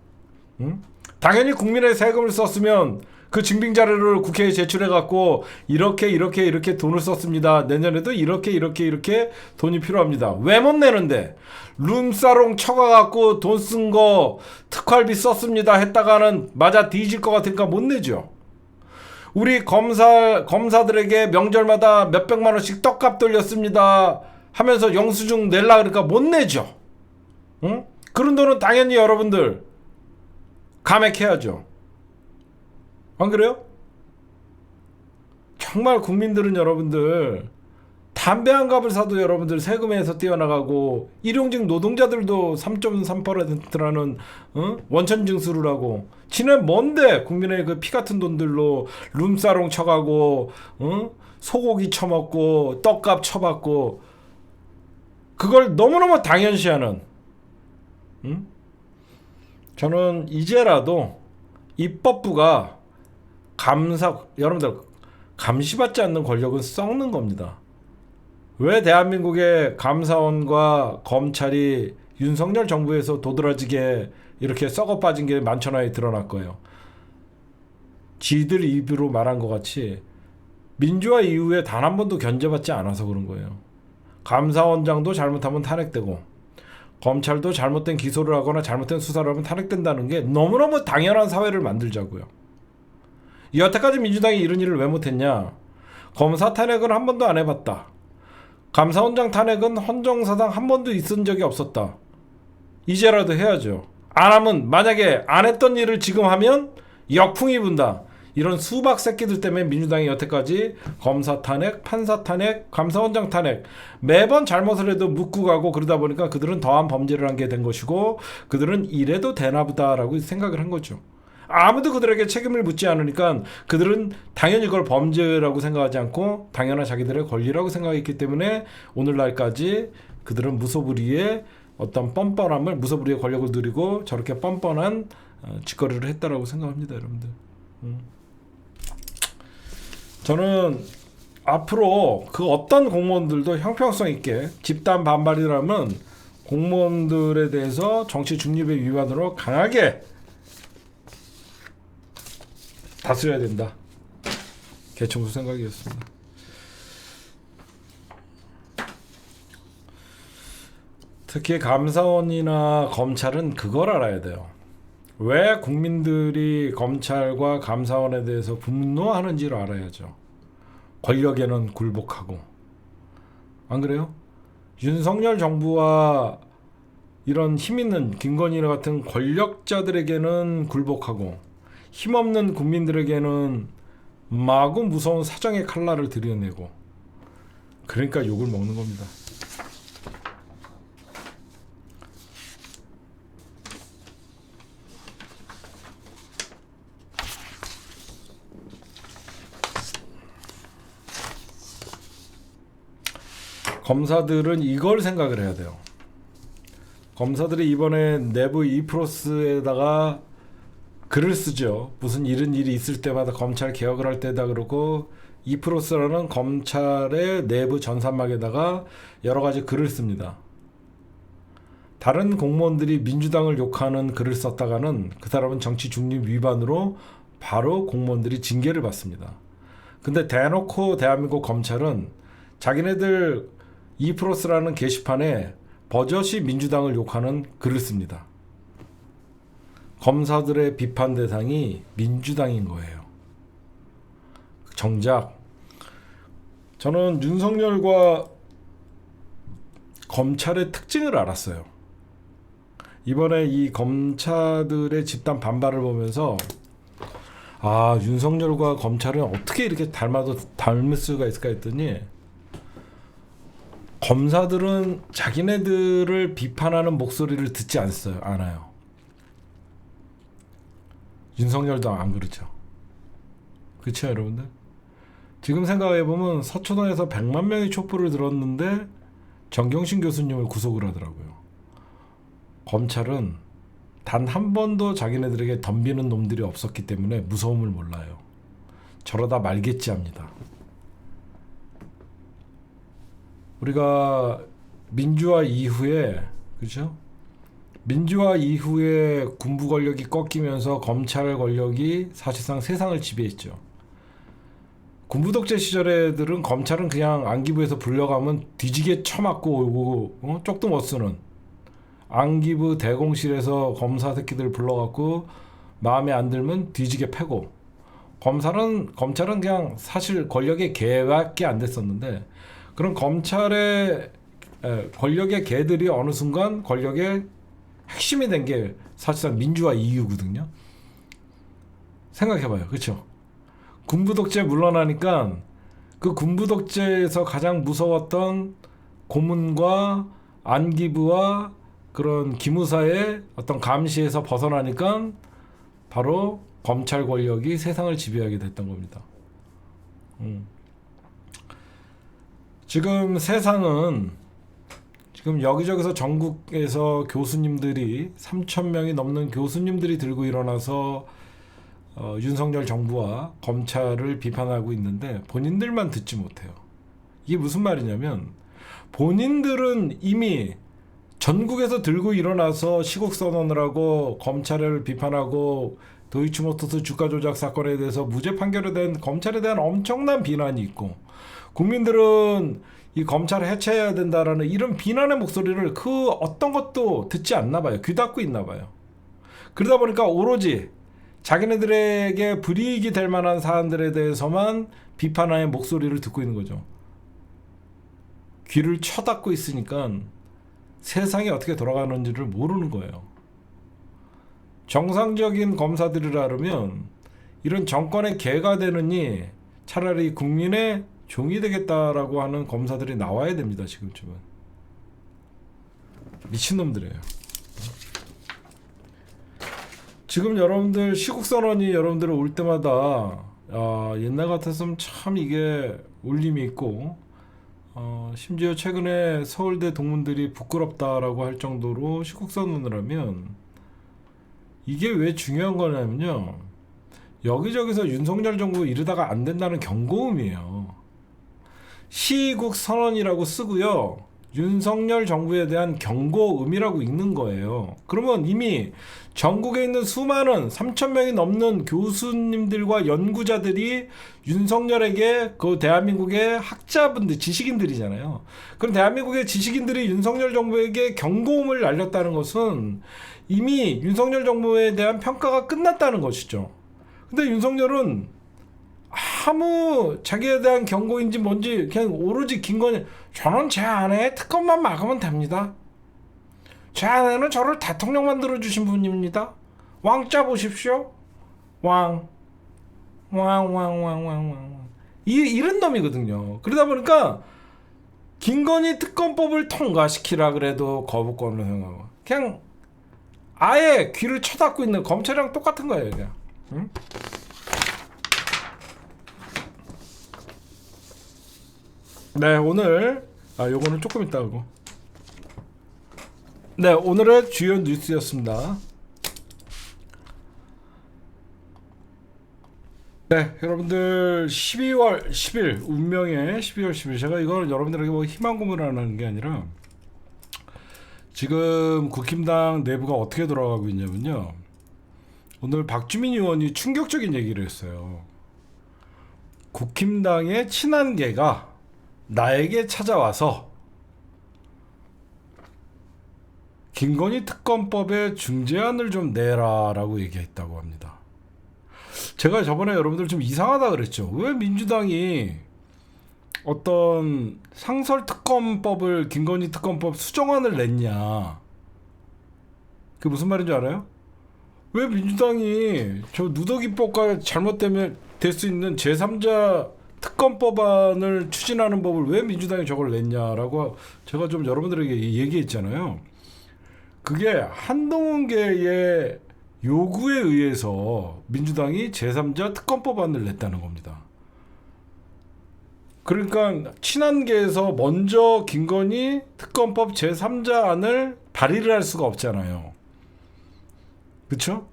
당연히 국민의 세금을 썼으면 그 증빙 자료를 국회에 제출해갖고 이렇게 돈을 썼습니다. 내년에도 이렇게 돈이 필요합니다. 왜 못 내는데? 룸사롱 쳐가갖고 돈 쓴 거 특활비 썼습니다 했다가는 맞아 뒤질 것 같으니까 못 내죠. 우리 검사들에게 명절마다 몇백만 원씩 떡값 돌렸습니다 하면서 영수증 낼라 그러니까 못 내죠. 그런 돈은 당연히 여러분들 감액해야죠. 안 그래요? 정말 국민들은 여러분들 담배 한 갑을 사도 여러분들 세금에서 떼어나가고 일용직 노동자들도 3.3%라는 원천 징수를 하고 지네 뭔데 국민의 그 피 같은 돈들로 룸사롱 쳐가고 소고기 처먹고 떡값 쳐받고 그걸 너무너무 당연시하는 저는 이제라도 입법부가 여러분들 감시받지 않는 권력은 썩는 겁니다. 왜 대한민국의 감사원과 검찰이 윤석열 정부에서 도드라지게 이렇게 썩어 빠진 게 만천하에 드러날 거예요. 지들 입으로 말한 것 같이 민주화 이후에 단 한 번도 견제받지 않아서 그런 거예요. 감사원장도 잘못하면 탄핵되고 검찰도 잘못된 기소를 하거나 잘못된 수사를 하면 탄핵된다는 게 너무너무 당연한 사회를 만들자고요. 여태까지 민주당이 이런 일을 왜 못했냐? 검사 탄핵은 한 번도 안 해봤다. 감사원장 탄핵은 헌정사상 한 번도 있은 적이 없었다. 이제라도 해야죠. 안 하면 만약에 안 했던 일을 지금 하면 역풍이 분다. 이런 수박 새끼들 때문에 민주당이 여태까지 검사 탄핵, 판사 탄핵, 감사원장 탄핵 매번 잘못을 해도 묻고 가고 그러다 보니까 그들은 더한 범죄를 한 게 된 것이고 그들은 이래도 되나 보다라고 생각을 한 거죠. 아무도 그들에게 책임을 묻지 않으니까 그들은 당연히 그걸 범죄라고 생각하지 않고 당연한 자기들의 권리라고 생각했기 때문에 오늘날까지 그들은 무소불위의 어떤 뻔뻔함을 무소불위의 권력을 누리고 저렇게 뻔뻔한 짓거리를 했다라고 생각합니다, 여러분들. 저는 앞으로 그 어떤 공무원들도 형평성 있게 집단 반발이라면 공무원들에 대해서 정치 중립의 위반으로 강하게 다스려야 된다. 개청소 생각이었습니다. 특히 감사원이나 검찰은 그걸 알아야 돼요. 왜 국민들이 검찰과 감사원에 대해서 분노하는지를 알아야죠. 권력에는 굴복하고. 안 그래요? 윤석열 정부와 이런 힘있는 김건희 같은 권력자들에게는 굴복하고 힘없는 국민들에게는 마구 무서운 사정의 칼날을 들여내고 그러니까 욕을 먹는 겁니다. 검사들은 이걸 생각을 해야 돼요. 검사들이 이번에 내부 이프로스에다가 글을 쓰죠. 무슨 이런 일이 있을 때마다 검찰 개혁을 할 때다 그러고 이프로스라는 검찰의 내부 전산막에다가 여러 가지 글을 씁니다. 다른 공무원들이 민주당을 욕하는 글을 썼다가는 그 사람은 정치 중립 위반으로 바로 공무원들이 징계를 받습니다. 근데 대놓고 대한민국 검찰은 자기네들 이프로스라는 게시판에 버젓이 민주당을 욕하는 글을 씁니다. 검사들의 비판 대상이 민주당인 거예요. 정작 저는 윤석열과 검찰의 특징을 알았어요. 이번에 이 검사들의 집단 반발을 보면서 아, 윤석열과 검찰은 어떻게 이렇게 닮을 수가 있을까 했더니 검사들은 자기네들을 비판하는 목소리를 듣지 않아요. 윤석열도 안 그렇죠. 그렇죠, 여러분들? 지금 생각해보면 서초동에서 100만 명이 촛불을 들었는데 정경심 교수님을 구속을 하더라고요. 검찰은 단 한 번도 자기네들에게 덤비는 놈들이 없었기 때문에 무서움을 몰라요. 저러다 말겠지 합니다. 우리가 민주화 이후에, 그렇죠? 민주화 이후에 군부 권력이 꺾이면서 검찰 권력이 사실상 세상을 지배했죠. 군부 독재 시절에들은 검찰은 그냥 안기부에서 불려가면 뒤지게 쳐맞고 오고 쪽도 못 쓰는 안기부 대공실에서 검사 새끼들 불러갖고 마음에 안 들면 뒤지게 패고 검찰은 그냥 사실 권력의 개밖에 안 됐었는데 그런 검찰의 권력의 개들이 어느 순간 권력의 핵심이 된 게 사실상 민주화 이후거든요. 생각해봐요. 그렇죠? 군부 독재 물러나니까 그 군부 독재에서 가장 무서웠던 고문과 안기부와 그런 기무사의 어떤 감시에서 벗어나니까 바로 검찰 권력이 세상을 지배하게 됐던 겁니다. 지금 세상은 지금 여기저기서 전국에서 교수님들이 3,000명이 넘는 교수님들이 들고 일어나서 윤석열 정부와 검찰을 비판하고 있는데 본인들만 듣지 못해요. 이게 무슨 말이냐면 본인들은 이미 전국에서 들고 일어나서 시국선언을 하고 검찰을 비판하고 도이치모터스 주가 조작 사건에 대해서 무죄 판결에 대한 검찰에 대한 엄청난 비난이 있고 국민들은 이 검찰을 해체해야 된다라는 이런 비난의 목소리를 그 어떤 것도 듣지 않나 봐요. 귀 닫고 있나 봐요. 그러다 보니까 오로지 자기네들에게 불이익이 될 만한 사안들에 대해서만 비판의 목소리를 듣고 있는 거죠. 귀를 쳐닫고 있으니까 세상이 어떻게 돌아가는지를 모르는 거예요. 정상적인 검사들이라면 이런 정권의 개가 되느니 차라리 국민의 종이 되겠다라고 하는 검사들이 나와야 됩니다. 지금쯤은 미친놈들이에요. 지금 여러분들 시국선언이 여러분들 올 때마다 옛날 같았으면 참 이게 울림이 있고 심지어 최근에 서울대 동문들이 부끄럽다라고 할 정도로 시국선언을 하면 이게 왜 중요한 거냐면요. 여기저기서 윤석열 정부 이러다가 안 된다는 경고음이에요. 시국선언이라고 쓰고요. 윤석열 정부에 대한 경고음이라고 읽는 거예요. 그러면 이미 전국에 있는 수많은 3,000명이 넘는 교수님들과 연구자들이 윤석열에게 그 대한민국의 학자분들, 지식인들이잖아요. 그럼 대한민국의 지식인들이 윤석열 정부에게 경고음을 날렸다는 것은 이미 윤석열 정부에 대한 평가가 끝났다는 것이죠. 근데 윤석열은 아무 자기에 대한 경고인지 뭔지 그냥 오로지 김건희 저는 제 아내의 특검만 막으면 됩니다. 제 아내는 저를 대통령 만들어주신 분입니다. 왕자 보십시오. 이런 놈이거든요. 그러다 보니까 김건희 특검법을 통과시키라 그래도 거부권을 생각하고 그냥 아예 귀를 쳐닫고 있는 검찰이랑 똑같은 거예요. 그냥. 응? 네, 오늘 요거는 조금 이따 하고. 네, 오늘의 주요 뉴스였습니다. 네, 여러분들 12월 10일 운명의 12월 10일 제가 이걸 여러분들에게 뭐 희망 고문하는 게 아니라 지금 국힘당 내부가 어떻게 돌아가고 있냐면요. 오늘 박주민 의원이 충격적인 얘기를 했어요. 국힘당의 친한계가 나에게 찾아와서 김건희 특검법에 중재안을 좀 내라라고 얘기했다고 합니다. 제가 저번에 여러분들 좀 이상하다 그랬죠. 왜 민주당이 어떤 상설특검법을 김건희 특검법 수정안을 냈냐. 그게 무슨 말인지 알아요? 왜 민주당이 저 누더기법과 잘못되면 될 수 있는 제3자 특검법안을 추진하는 법을 왜 민주당이 저걸 냈냐라고 제가 좀 여러분들에게 얘기했잖아요. 그게 한동훈계의 요구에 의해서 민주당이 제3자 특검법안을 냈다는 겁니다. 그러니까 친한계에서 먼저 김건희 특검법 제3자안을 발의를 할 수가 없잖아요. 그렇죠?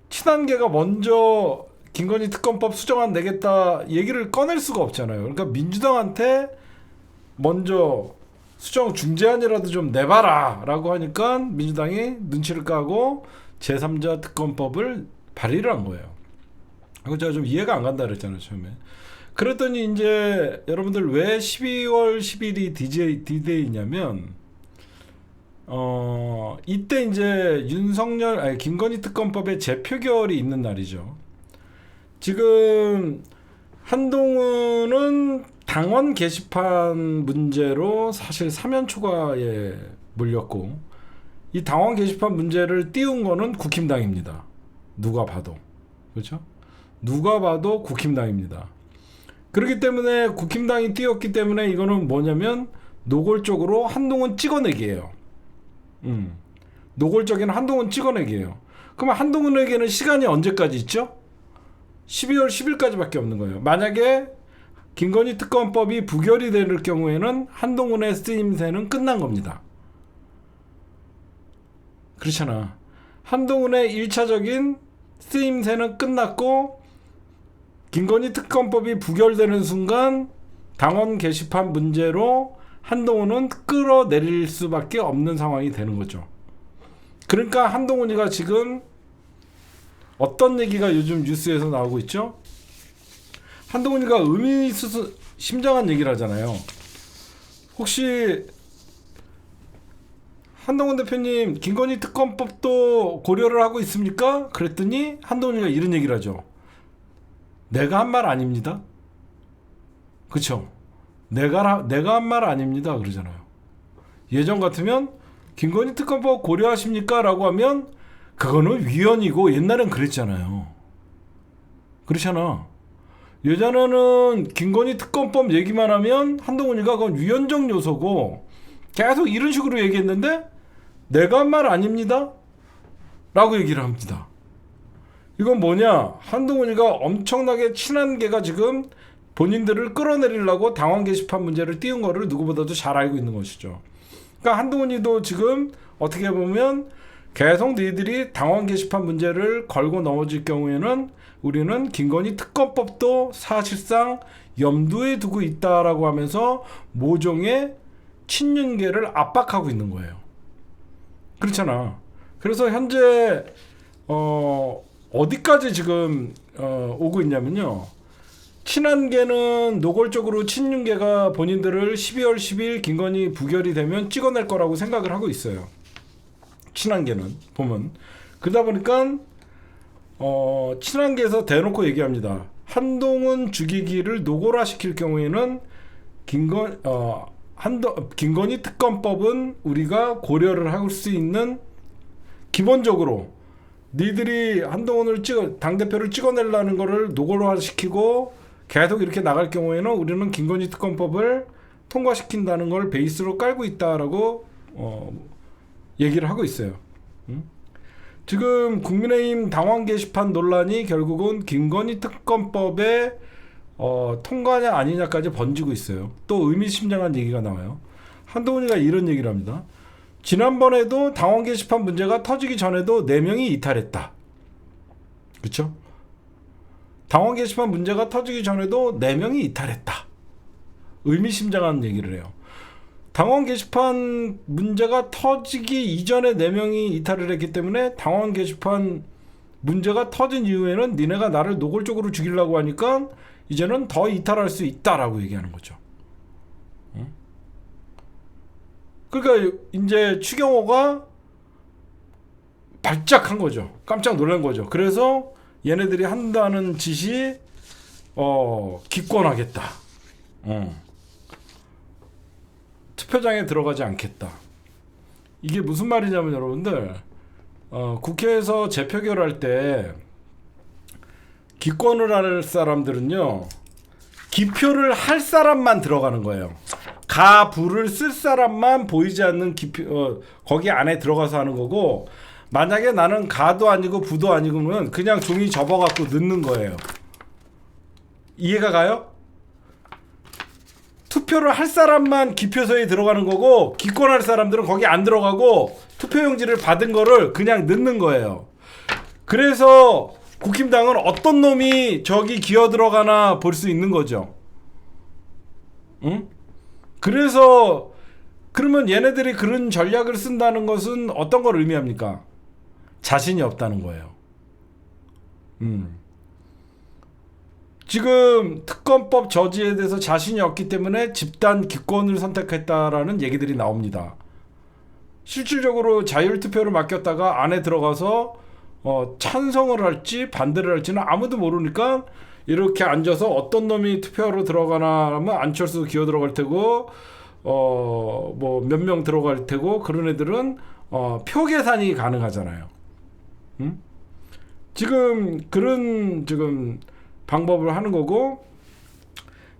친한계가 먼저 김건희 특검법 수정안 내겠다 얘기를 꺼낼 수가 없잖아요. 그러니까 민주당한테 먼저 수정 중재안이라도 좀 내봐라 라고 하니까 민주당이 눈치를 까고 제3자 특검법을 발의를 한 거예요. 그거 제가 좀 이해가 안 간다 그랬잖아요, 처음에. 그랬더니 이제 여러분들 왜 12월 10일이 D-Day냐면 이때 이제 김건희 특검법의 재표결이 있는 날이죠. 지금 한동훈은 당원 게시판 문제로 사실 사면 초과에 물렸고 이 당원 게시판 문제를 띄운 거는 국힘당입니다. 누가 봐도. 그렇죠? 누가 봐도 국힘당입니다. 그렇기 때문에 국힘당이 띄었기 때문에 이거는 뭐냐면 노골적으로 한동훈 찍어내기예요. 노골적인 한동훈 찍어내기예요. 그러면 한동훈에게는 시간이 언제까지 있죠? 12월 10일까지밖에 없는 거예요. 만약에 김건희 특검법이 부결이 될 경우에는 한동훈의 쓰임새는 끝난 겁니다. 그렇잖아. 한동훈의 1차적인 쓰임새는 끝났고 김건희 특검법이 부결되는 순간 당원 게시판 문제로 한동훈은 끌어내릴 수밖에 없는 상황이 되는 거죠. 그러니까 한동훈이가 지금 어떤 얘기가 요즘 뉴스에서 나오고 있죠? 한동훈이가 의미심장한 얘기를 하잖아요. 혹시 한동훈 대표님 김건희 특검법도 고려를 하고 있습니까? 그랬더니 한동훈이가 이런 얘기를 하죠. 내가 한 말 아닙니다. 그쵸? 내가 한 말 아닙니다. 그러잖아요. 예전 같으면 김건희 특검법 고려하십니까? 라고 하면 그거는 위헌이고 옛날엔 그랬잖아요. 그렇잖아. 예전에는 김건희 특검법 얘기만 하면 한동훈이가 그건 위헌적 요소고 계속 이런 식으로 얘기했는데 내가 한 말 아닙니다. 라고 얘기를 합니다. 이건 뭐냐? 한동훈이가 엄청나게 친한 개가 지금 본인들을 끌어내리려고 당원 게시판 문제를 띄운 거를 누구보다도 잘 알고 있는 것이죠. 그러니까 한동훈이도 지금 어떻게 보면 계속 너희들이 당원 게시판 문제를 걸고 넘어질 경우에는 우리는 김건희 특검법도 사실상 염두에 두고 있다라고 하면서 모종의 친윤계를 압박하고 있는 거예요. 그렇잖아. 그래서 현재 어디까지 지금 오고 있냐면요. 친한계는 노골적으로 친윤계가 본인들을 12월 10일 김건희 부결이 되면 찍어낼 거라고 생각을 하고 있어요. 친한계는 보면 그러다 보니까 친한계에서 대놓고 얘기합니다. 한동훈 죽이기를 노골화시킬 경우에는 김건희 특검법은 우리가 고려를 할 수 있는 기본적으로 니들이 한동훈을 당대표를 찍어내려는 거를 노골화시키고 계속 이렇게 나갈 경우에는 우리는 김건희 특검법을 통과시킨다는 걸 베이스로 깔고 있다라고 얘기를 하고 있어요. 지금 국민의힘 당원 게시판 논란이 결국은 김건희 특검법의 통과냐 아니냐까지 번지고 있어요. 또 의미심장한 얘기가 나와요. 한동훈이가 이런 얘기를 합니다. 지난번에도 당원 게시판 문제가 터지기 전에도 4명이 이탈했다. 그렇죠? 당원 게시판 문제가 터지기 전에도 4명이 이탈했다. 의미심장한 얘기를 해요. 당원 게시판 문제가 터지기 이전에 4명이 이탈을 했기 때문에 당원 게시판 문제가 터진 이후에는 니네가 나를 노골적으로 죽이려고 하니까 이제는 더 이탈할 수 있다라고 얘기하는 거죠. 그러니까 이제 추경호가 발작한 거죠. 깜짝 놀란 거죠. 그래서 얘네들이 한다는 짓이 기권하겠다. 투표장에 들어가지 않겠다. 이게 무슨 말이냐면 여러분들 국회에서 재표결할 때 기권을 할 사람들은요 기표를 할 사람만 들어가는 거예요. 가부를 쓸 사람만 보이지 않는 기표 거기 안에 들어가서 하는 거고 만약에 나는 가도 아니고 부도 아니고는 그냥 종이 접어갖고 넣는 거예요. 이해가 가요? 투표를 할 사람만 기표소에 들어가는 거고 기권할 사람들은 거기 안 들어가고 투표용지를 받은 거를 그냥 넣는 거예요. 그래서 국힘당은 어떤 놈이 저기 기어 들어가나 볼 수 있는 거죠. 응? 그래서 그러면 얘네들이 그런 전략을 쓴다는 것은 어떤 걸 의미합니까? 자신이 없다는 거예요. 지금 특검법 저지에 대해서 자신이 없기 때문에 집단 기권을 선택했다라는 얘기들이 나옵니다. 실질적으로 자율투표를 맡겼다가 안에 들어가서 찬성을 할지 반대를 할지는 아무도 모르니까 이렇게 앉아서 어떤 놈이 투표하러 들어가나 하면 안철수 기어 들어갈 테고 뭐 몇 명 들어갈 테고 그런 애들은 표 계산이 가능하잖아요. 지금 그런 방법을 하는 거고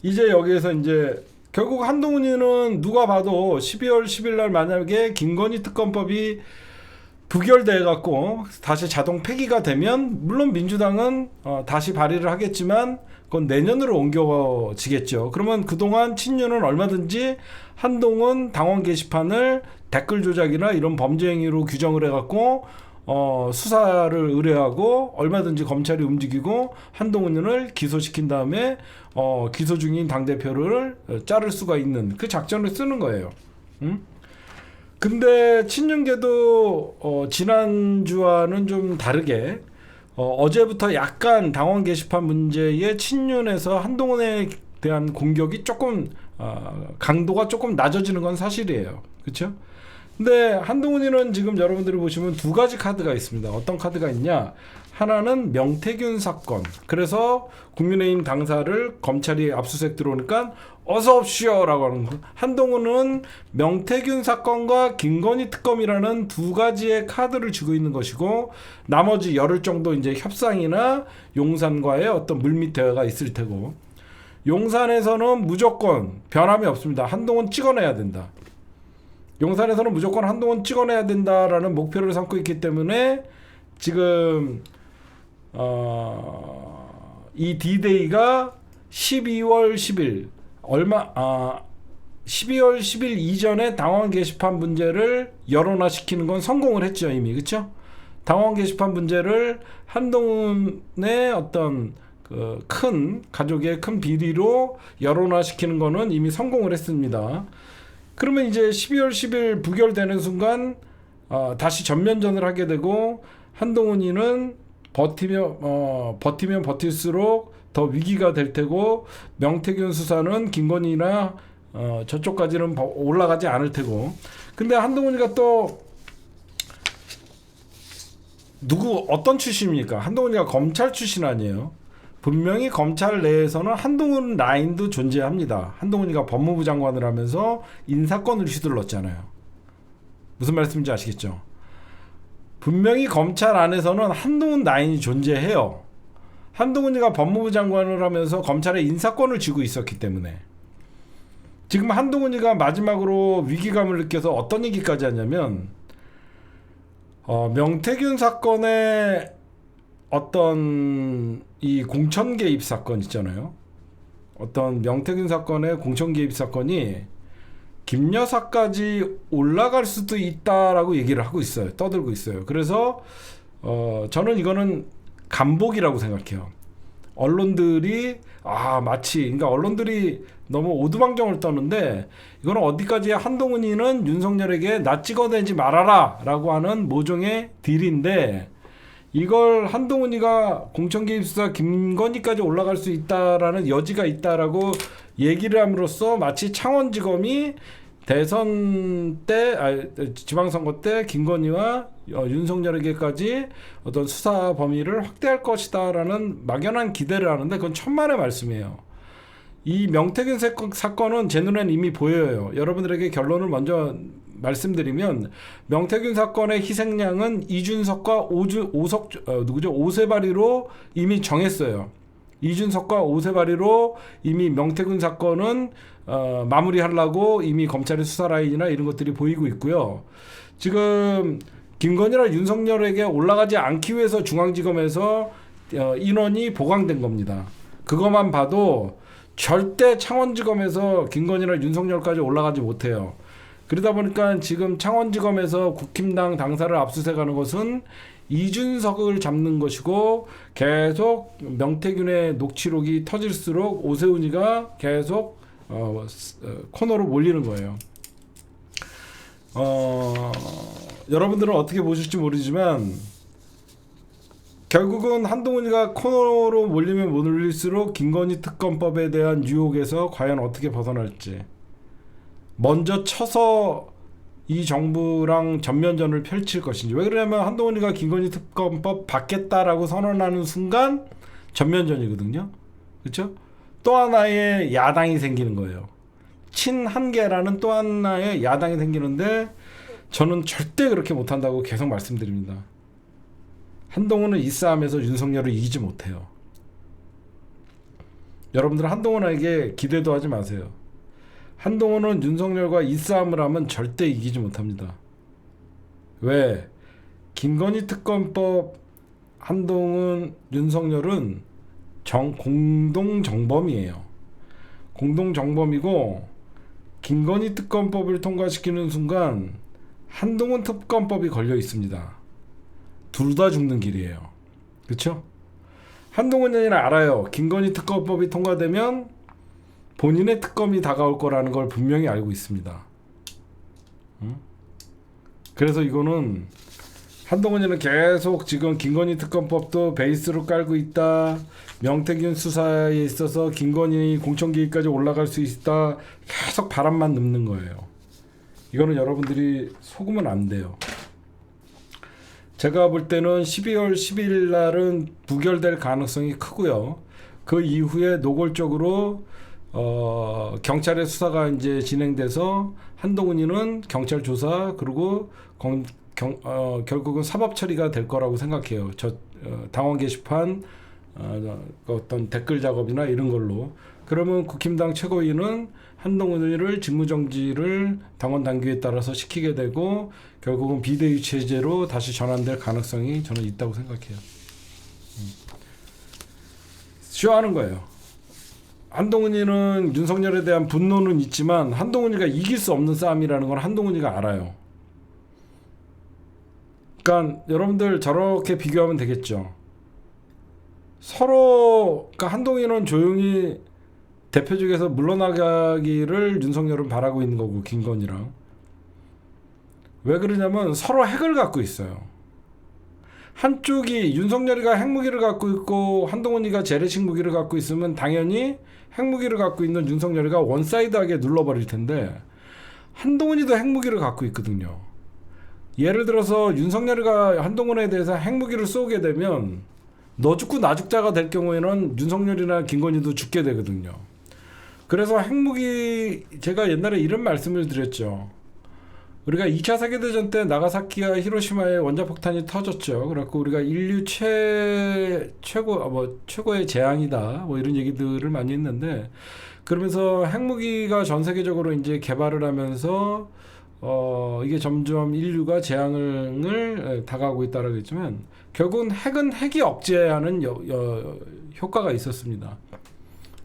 이제 여기에서 이제 결국 한동훈이는 누가 봐도 12월 10일 날 만약에 김건희 특검법이 부결돼 갖고 다시 자동 폐기가 되면 물론 민주당은 다시 발의를 하겠지만 그건 내년으로 옮겨지겠죠. 그러면 그동안 친윤은 얼마든지 한동훈 당원 게시판을 댓글 조작이나 이런 범죄 행위로 규정을 해갖고 수사를 의뢰하고 얼마든지 검찰이 움직이고 한동훈을 기소시킨 다음에 기소 중인 당대표를 자를 수가 있는 그 작전을 쓰는 거예요. 근데 친윤계도 지난주와는 좀 다르게 어제부터 약간 당원 게시판 문제에 친윤에서 한동훈에 대한 공격이 조금 강도가 조금 낮아지는 건 사실이에요. 그렇죠? 근데 한동훈이는 지금 여러분들이 보시면 두 가지 카드가 있습니다. 어떤 카드가 있냐? 하나는 명태균 사건. 그래서 국민의힘 당사를 검찰이 압수수색 들어오니까 어서 오시오라고 하는 거. 한동훈은 명태균 사건과 김건희 특검이라는 두 가지의 카드를 쥐고 있는 것이고 나머지 열흘 정도 이제 협상이나 용산과의 어떤 물밑 대화가 있을 테고 용산에서는 무조건 변함이 없습니다. 한동훈 찍어내야 된다. 용산에서는 무조건 한동훈 찍어내야 된다라는 목표를 삼고 있기 때문에 지금 이 D-Day가 12월 10일 12월 10일 이전에 당원 게시판 문제를 여론화시키는 건 성공을 했죠 이미. 그렇죠? 당원 게시판 문제를 한동훈의 어떤 그 큰 가족의 큰 비리로 여론화시키는 거는 이미 성공을 했습니다. 그러면 이제 12월 10일 부결되는 순간 다시 전면전을 하게 되고 한동훈이는 버티면 버틸수록 더 위기가 될 테고 명태균 수사는 김건희나 저쪽까지는 올라가지 않을 테고 근데 한동훈이가 또 어떤 출신입니까? 한동훈이가 검찰 출신 아니에요. 분명히 검찰 내에서는 한동훈 라인도 존재합니다. 한동훈이가 법무부 장관을 하면서 인사권을 휘둘렀잖아요. 무슨 말씀인지 아시겠죠? 분명히 검찰 안에서는 한동훈 라인이 존재해요. 한동훈이가 법무부 장관을 하면서 검찰의 인사권을 쥐고 있었기 때문에 지금 한동훈이가 마지막으로 위기감을 느껴서 어떤 얘기까지 하냐면 명태균 사건의 어떤 이 공천 개입 사건 있잖아요. 어떤 명태균 사건의 공천 개입 사건이 김 여사까지 올라갈 수도 있다라고 얘기를 하고 있어요. 떠들고 있어요. 그래서 저는 이거는 간복이라고 생각해요. 언론들이 마치 그러니까 언론들이 너무 오두방정을 떠는데 이거는 어디까지 한동훈이는 윤석열에게 나 찍어내지 말아라 라고 하는 모종의 딜인데 이걸 한동훈이가 공천개입수사 김건희까지 올라갈 수 있다라는 여지가 있다라고 얘기를 함으로써 마치 창원지검이 대선 때 지방선거 때 김건희와 윤석열에게까지 어떤 수사 범위를 확대할 것이다라는 막연한 기대를 하는데 그건 천만의 말씀이에요. 이 명태균 사건은 제 눈에는 이미 보여요. 여러분들에게 결론을 먼저 말씀드리면 명태균 사건의 희생양은 이준석과 오세발이로 이미 정했어요. 이준석과 오세발이로 이미 명태균 사건은 마무리하려고 이미 검찰의 수사 라인이나 이런 것들이 보이고 있고요. 지금 김건희랑 윤석열에게 올라가지 않기 위해서 중앙지검에서 인원이 보강된 겁니다. 그것만 봐도 절대 창원지검에서 김건희랑 윤석열까지 올라가지 못해요. 그러다 보니까 지금 창원지검에서 국힘당 당사를 압수수색하는 것은 이준석을 잡는 것이고 계속 명태균의 녹취록이 터질수록 오세훈이가 계속 코너로 몰리는 거예요. 여러분들은 어떻게 보실지 모르지만 결국은 한동훈이가 코너로 몰리면 몰릴수록 김건희 특검법에 대한 유혹에서 과연 어떻게 벗어날지 먼저 쳐서 이 정부랑 전면전을 펼칠 것인지. 왜 그러냐면 한동훈이가 김건희 특검법 받겠다라고 선언하는 순간 전면전이거든요. 그렇죠? 또 하나의 야당이 생기는 거예요. 친한계라는 또 하나의 야당이 생기는데 저는 절대 그렇게 못한다고 계속 말씀드립니다. 한동훈은 이 싸움에서 윤석열을 이기지 못해요. 여러분들 한동훈에게 기대도 하지 마세요. 한동훈은 윤석열과 이 싸움을 하면 절대 이기지 못합니다. 왜? 김건희 특검법 한동훈 윤석열은 공동 정범이에요. 공동 정범이고 김건희 특검법을 통과시키는 순간 한동훈 특검법이 걸려 있습니다. 둘 다 죽는 길이에요. 그렇죠? 한동훈은 알아요. 김건희 특검법이 통과되면 본인의 특검이 다가올 거라는 걸 분명히 알고 있습니다. 그래서 이거는 한동훈이는 계속 지금 김건희 특검법도 베이스로 깔고 있다. 명태균 수사에 있어서 김건희 공천기일까지 올라갈 수 있다. 계속 바람만 넣는 거예요. 이거는 여러분들이 속으면 안 돼요. 제가 볼 때는 12월 10일 날은 부결될 가능성이 크고요. 그 이후에 노골적으로 경찰의 수사가 이제 진행돼서 한동훈이는 경찰 조사 그리고 결국은 사법 처리가 될 거라고 생각해요. 당원 게시판 어떤 댓글 작업이나 이런 걸로. 그러면 국힘당 최고위는 한동훈을 직무정지를 당원 당규에 따라서 시키게 되고 결국은 비대위 체제로 다시 전환될 가능성이 저는 있다고 생각해요. 쇼하는 거예요. 한동훈이는 윤석열에 대한 분노는 있지만 한동훈이가 이길 수 없는 싸움이라는 걸 한동훈이가 알아요. 그러니까 여러분들 저렇게 비교하면 되겠죠. 서로 그러니까 한동훈은 조용히 대표직에서 물러나기를 윤석열은 바라고 있는 거고 김건희랑. 왜 그러냐면 서로 핵을 갖고 있어요. 한쪽이 윤석열이가 핵무기를 갖고 있고 한동훈이가 재래식 무기를 갖고 있으면 당연히 핵무기를 갖고 있는 윤석열이가 원사이드하게 눌러버릴 텐데 한동훈이도 핵무기를 갖고 있거든요. 예를 들어서 윤석열이가 한동훈에 대해서 핵무기를 쏘게 되면 너 죽고 나 죽자가 될 경우에는 윤석열이나 김건희도 죽게 되거든요. 그래서 핵무기 제가 옛날에 이런 말씀을 드렸죠. 우리가 2차 세계대전 때 나가사키와 히로시마에 원자폭탄이 터졌죠. 그래갖고 우리가 인류 최고의 재앙이다. 뭐 이런 얘기들을 많이 했는데 그러면서 핵무기가 전 세계적으로 이제 개발을 하면서 이게 점점 인류가 재앙을 다가오고 있다라고 했지만 결국은 핵은 핵이 억제하는 효과가 있었습니다.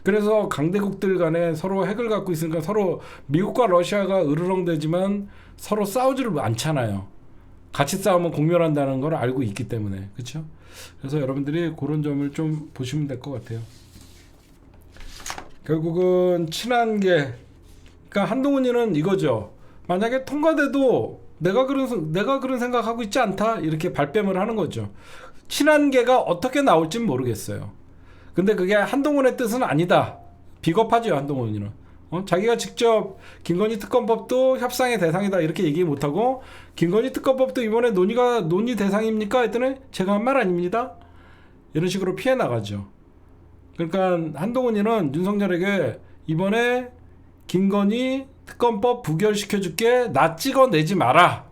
그래서 강대국들 간에 서로 핵을 갖고 있으니까 서로 미국과 러시아가 으르렁대지만 서로 싸우지를 않잖아요. 같이 싸우면 공멸한다는 걸 알고 있기 때문에. 그렇죠? 그래서 여러분들이 그런 점을 좀 보시면 될 것 같아요. 결국은 친한계 그러니까 한동훈이는 이거죠. 만약에 통과돼도 내가 그런 생각하고 있지 않다 이렇게 발뺌을 하는 거죠. 친한계가 어떻게 나올진 모르겠어요. 근데 그게 한동훈의 뜻은 아니다. 비겁하죠 한동훈이는. 자기가 직접 김건희 특검법도 협상의 대상이다 이렇게 얘기 못하고 김건희 특검법도 이번에 논의 대상입니까? 했더니 제가 한 말 아닙니다. 이런 식으로 피해 나가죠. 그러니까 한동훈이는 윤석열에게 이번에 김건희 특검법 부결시켜줄게 나 찍어내지 마라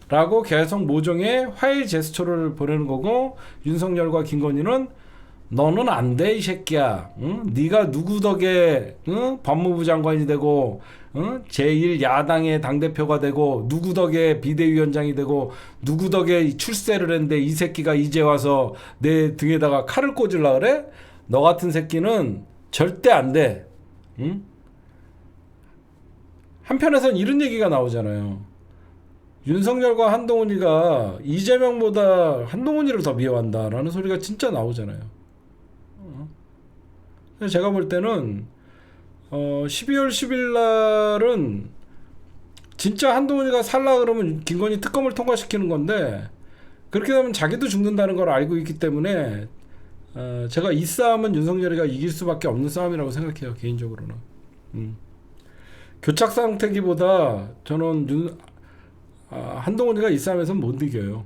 라고 계속 모종의 화해 제스처를 보내는 거고 윤석열과 김건희는 너는 안 돼 이 새끼야. 응? 네가 누구 덕에 법무부 장관이 되고 제1야당의 당대표가 되고 누구 덕에 비대위원장이 되고 누구 덕에 출세를 했는데 이 새끼가 이제 와서 내 등에다가 칼을 꽂으려고 그래? 너 같은 새끼는 절대 안 돼. 응? 한편에선 이런 얘기가 나오잖아요. 윤석열과 한동훈이가 이재명보다 한동훈이를 더 미워한다라는 소리가 진짜 나오잖아요. 제가 볼 때는 12월 10일 날은 진짜 한동훈이가 살라 그러면 김건희 특검을 통과시키는 건데 그렇게 되면 자기도 죽는다는 걸 알고 있기 때문에 제가 이 싸움은 윤석열이가 이길 수밖에 없는 싸움이라고 생각해요. 개인적으로는. 교착 상태기보다 저는 한동훈이가 이 싸움에서는 못 이겨요.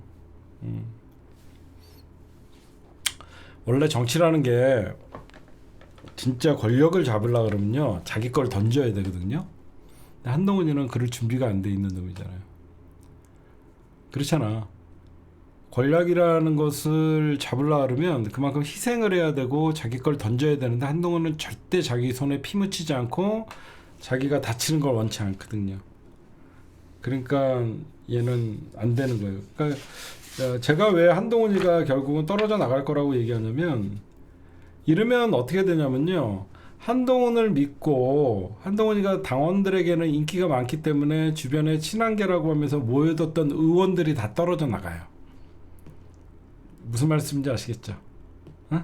원래 정치라는 게 진짜 권력을 잡으려고 그러면요 자기 걸 던져야 되거든요. 근데 한동훈이는 그럴 준비가 안 돼 있는 놈이잖아요. 그렇잖아. 권력이라는 것을 잡으려 그러면 그만큼 희생을 해야 되고 자기 걸 던져야 되는데 한동훈은 절대 자기 손에 피 묻히지 않고 자기가 다치는 걸 원치 않거든요. 그러니까 얘는 안 되는 거예요. 그러니까 제가 왜 한동훈이가 결국은 떨어져 나갈 거라고 얘기하냐면, 이러면 어떻게 되냐면요, 한동훈을 믿고 한동훈이가 당원들에게는 인기가 많기 때문에 주변에 친한계라고 하면서 모여뒀던 의원들이 다 떨어져 나가요. 무슨 말씀인지 아시겠죠? 어?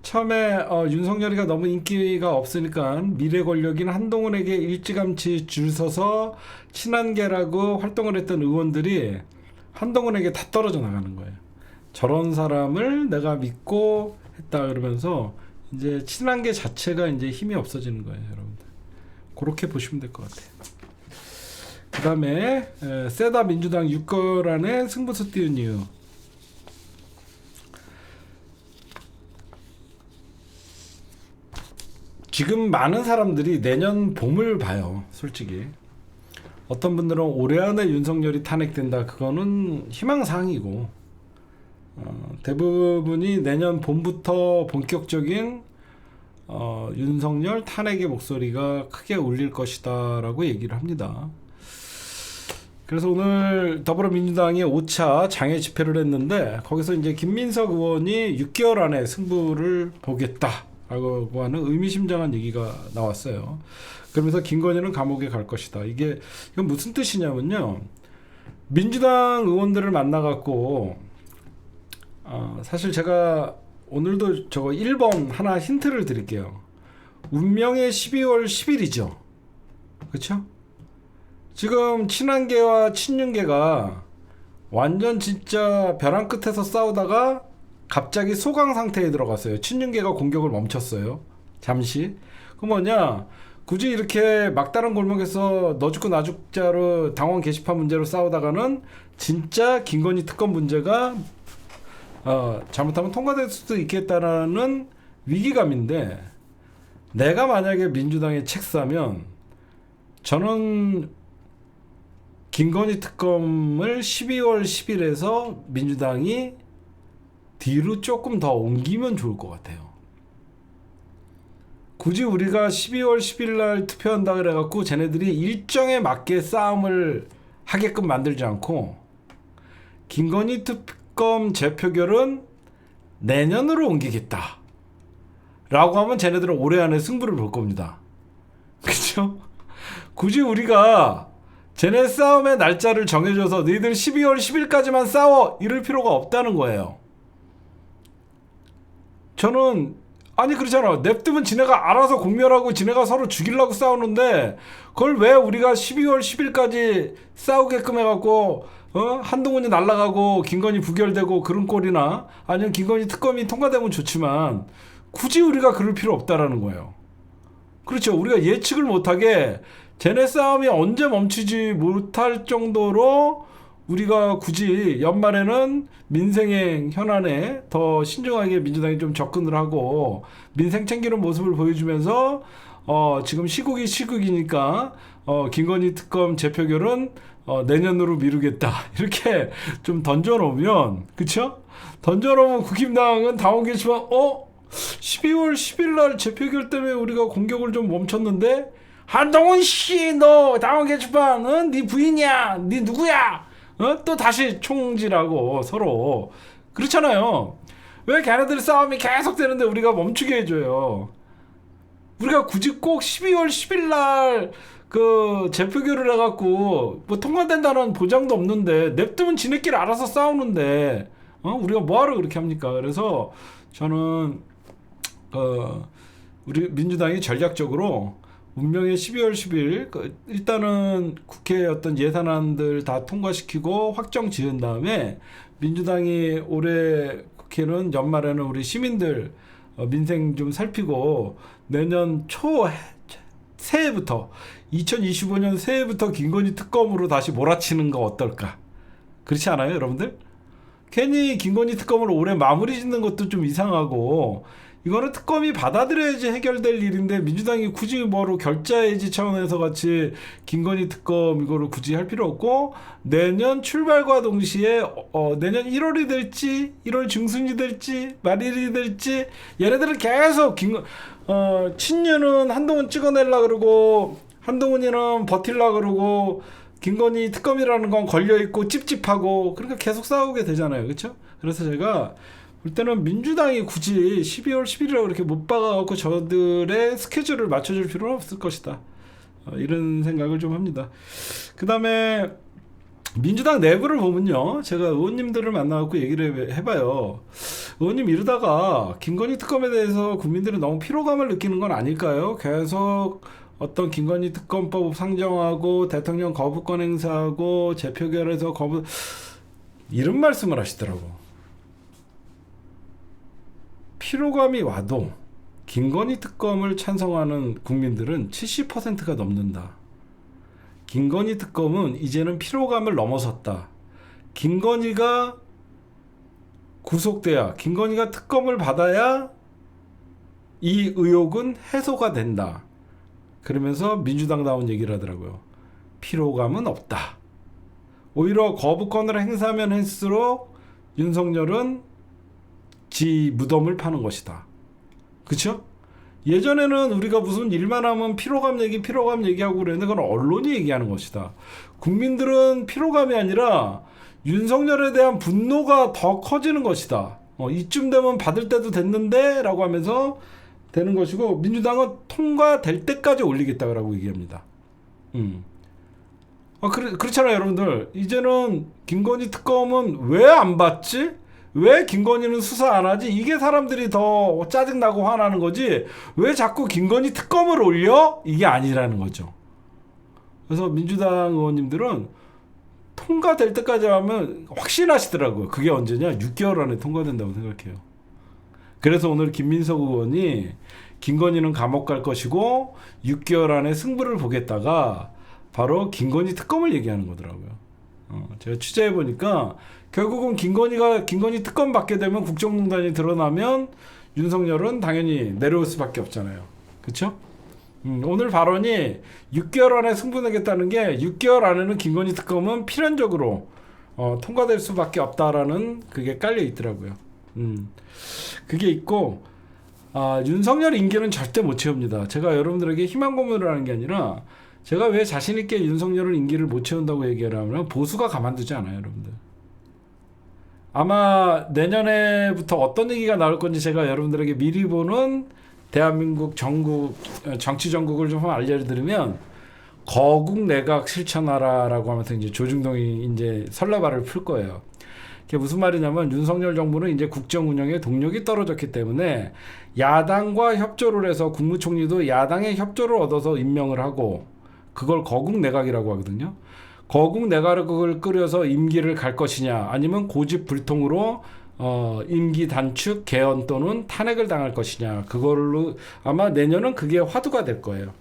처음에 윤석열이가 너무 인기가 없으니까 미래 권력인 한동훈에게 일찌감치 줄 서서 친한계라고 활동을 했던 의원들이 한동훈에게 다 떨어져 나가는 거예요. 저런 사람을 내가 믿고 했다 그러면서 이제 친한계 자체가 이제 힘이 없어지는 거예요, 여러분들. 그렇게 보시면 될 것 같아요. 그 다음에 세다 민주당 6개월 안에 승부수 띄운 이유. 지금 많은 사람들이 내년 봄을 봐요, 솔직히. 어떤 분들은 올해 안에 윤석열이 탄핵된다, 그거는 희망사항이고, 대부분이 내년 봄부터 본격적인 윤석열 탄핵의 목소리가 크게 울릴 것이다 라고 얘기를 합니다. 그래서 오늘 더불어민주당이 5차 장애 집회를 했는데, 거기서 이제 김민석 의원이 6개월 안에 승부를 보겠다 라고 하는 의미심장한 얘기가 나왔어요. 그러면서 김건희는 감옥에 갈 것이다. 이건 무슨 뜻이냐면요, 민주당 의원들을 만나갖고 사실 제가 오늘도 저거 1번 하나 힌트를 드릴게요. 운명의 12월 10일이죠. 그렇죠? 지금 친한계와 친윤계가 완전 진짜 벼랑 끝에서 싸우다가 갑자기 소강 상태에 들어갔어요. 친윤계가 공격을 멈췄어요, 잠시. 그 뭐냐, 굳이 이렇게 막다른 골목에서 너 죽고 나 죽자로 당원 게시판 문제로 싸우다가는 진짜 김건희 특검 문제가 잘못하면 통과될 수도 있겠다라는 위기감인데, 내가 만약에 민주당에 책사면 저는 김건희 특검을 12월 10일에서 민주당이 뒤로 조금 더 옮기면 좋을 것 같아요. 굳이 우리가 12월 10일 날 투표한다 그래갖고 쟤네들이 일정에 맞게 싸움을 하게끔 만들지 않고, 김건희 특검 재표결은 내년으로 옮기겠다 라고 하면 쟤네들은 올해 안에 승부를 볼 겁니다. 그렇죠? 굳이 우리가 쟤네 싸움의 날짜를 정해줘서 너희들 12월 10일까지만 싸워 이럴 필요가 없다는 거예요. 저는 아니 그렇잖아. 냅두면 지네가 알아서 공멸하고 지네가 서로 죽이려고 싸우는데, 그걸 왜 우리가 12월 10일까지 싸우게끔 해갖고 한동훈이 날아가고 김건희 부결되고 그런 꼴이나, 아니면 김건희 특검이 통과되면 좋지만 굳이 우리가 그럴 필요 없다라는 거예요. 그렇죠. 우리가 예측을 못하게 쟤네 싸움이 언제 멈추지 못할 정도로 우리가 굳이 연말에는 민생의 현안에 더 신중하게 민주당이 좀 접근을 하고 민생 챙기는 모습을 보여주면서 지금 시국이니까 김건희 특검 재표결은 내년으로 미루겠다 이렇게 좀 던져놓으면, 그쵸? 던져놓으면 국힘당은 당원 게시판 12월 10일 날 재표결 때문에 우리가 공격을 좀 멈췄는데, 한동훈 씨 너 당원 게시판 네 부인이야, 네 누구야, 또 다시 총질하고 서로. 그렇잖아요. 왜 걔네들 싸움이 계속 되는데 우리가 멈추게 해줘요? 우리가 굳이 꼭 12월 10일 날 그 재표결을 해갖고 뭐 통과된다는 보장도 없는데 냅두면 지네끼리 알아서 싸우는데 우리가 뭐하러 그렇게 합니까? 그래서 저는 우리 민주당이 전략적으로 운명의 12월 10일 일단은 국회 어떤 예산안들 다 통과시키고 확정 지은 다음에, 민주당이 올해 국회는 연말에는 우리 시민들 민생 좀 살피고 내년 새해부터 2025년 새해부터 김건희 특검으로 다시 몰아치는 거 어떨까? 그렇지 않아요, 여러분들? 괜히 김건희 특검을 올해 마무리 짓는 것도 좀 이상하고, 이거는 특검이 받아들여야지 해결될 일인데 민주당이 굳이 뭐로 결자해지 차원에서 같이 김건희 특검 이거를 굳이 할 필요 없고, 내년 출발과 동시에 내년 1월이 될지 1월 중순이 될지 말일이 될지 얘네들은 계속 친윤은 한동훈 찍어내려 그러고 한동훈이는 버틸라 그러고 김건희 특검이라는 건 걸려있고 찝찝하고, 그러니까 계속 싸우게 되잖아요. 그렇죠? 그래서 제가 볼 때는 민주당이 굳이 12월 10일이라고 이렇게 못 박아갖고 저들의 스케줄을 맞춰줄 필요는 없을 것이다. 이런 생각을 좀 합니다. 그 다음에 민주당 내부를 보면요, 제가 의원님들을 만나갖고 얘기를 해봐요. 의원님 이러다가 김건희 특검에 대해서 국민들이 너무 피로감을 느끼는 건 아닐까요? 계속 어떤 김건희 특검법 상정하고 대통령 거부권 행사하고 재표결에서 거부, 이런 말씀을 하시더라고. 피로감이 와도 김건희 특검을 찬성하는 국민들은 70%가 넘는다. 김건희 특검은 이제는 피로감을 넘어섰다. 김건희가 구속돼야, 김건희가 특검을 받아야 이 의혹은 해소가 된다. 그러면서 민주당다운 얘기를 하더라고요. 피로감은 없다. 오히려 거부권을 행사하면 할수록 윤석열은 지 무덤을 파는 것이다. 그쵸? 예전에는 우리가 무슨 일만 하면 피로감 얘기하고 그랬는데 그건 언론이 얘기하는 것이다. 국민들은 피로감이 아니라 윤석열에 대한 분노가 더 커지는 것이다. 이쯤 되면 받을 때도 됐는데 라고 하면서 되는 것이고, 민주당은 통과될 때까지 올리겠다고 얘기합니다. 그렇잖아요, 여러분들. 이제는 김건희 특검은 왜 안 받지? 왜 김건희는 수사 안 하지? 이게 사람들이 더 짜증나고 화나는 거지, 왜 자꾸 김건희 특검을 올려? 이게 아니라는 거죠. 그래서 민주당 의원님들은 통과될 때까지 하면 확신하시더라고요. 그게 언제냐? 6개월 안에 통과된다고 생각해요. 그래서 오늘 김민석 의원이 김건희는 감옥 갈 것이고 6개월 안에 승부를 보겠다가 바로 김건희 특검을 얘기하는 거더라고요. 제가 취재해보니까 결국은 김건희 특검 받게 되면 국정농단이 드러나면 윤석열은 당연히 내려올 수밖에 없잖아요. 그렇죠? 오늘 발언이 6개월 안에 승부 내겠다는 게, 6개월 안에는 김건희 특검은 필연적으로 통과될 수밖에 없다라는 그게 깔려 있더라고요. 그게 있고, 윤석열 임기는 절대 못 채웁니다. 제가 여러분들에게 희망 고문을 하는 게 아니라, 제가 왜 자신 있게 윤석열은 임기를 못 채운다고 얘기를 하면 보수가 가만두지 않아요, 여러분들. 아마 내년에부터 어떤 얘기가 나올 건지 제가 여러분들에게 미리 보는 대한민국 정치 전국을 좀 알려드리면, 거국 내각 실천하라라고 하면서 이제 조중동이 이제 설레발을 풀 거예요. 그게 무슨 말이냐면, 윤석열 정부는 이제 국정 운영에 동력이 떨어졌기 때문에 야당과 협조를 해서 국무총리도 야당의 협조를 얻어서 임명을 하고, 그걸 거국 내각이라고 하거든요. 거국 내각을 꾸려서 임기를 갈 것이냐, 아니면 고집불통으로 임기 단축, 개헌 또는 탄핵을 당할 것이냐, 그걸로 아마 내년은 그게 화두가 될 거예요.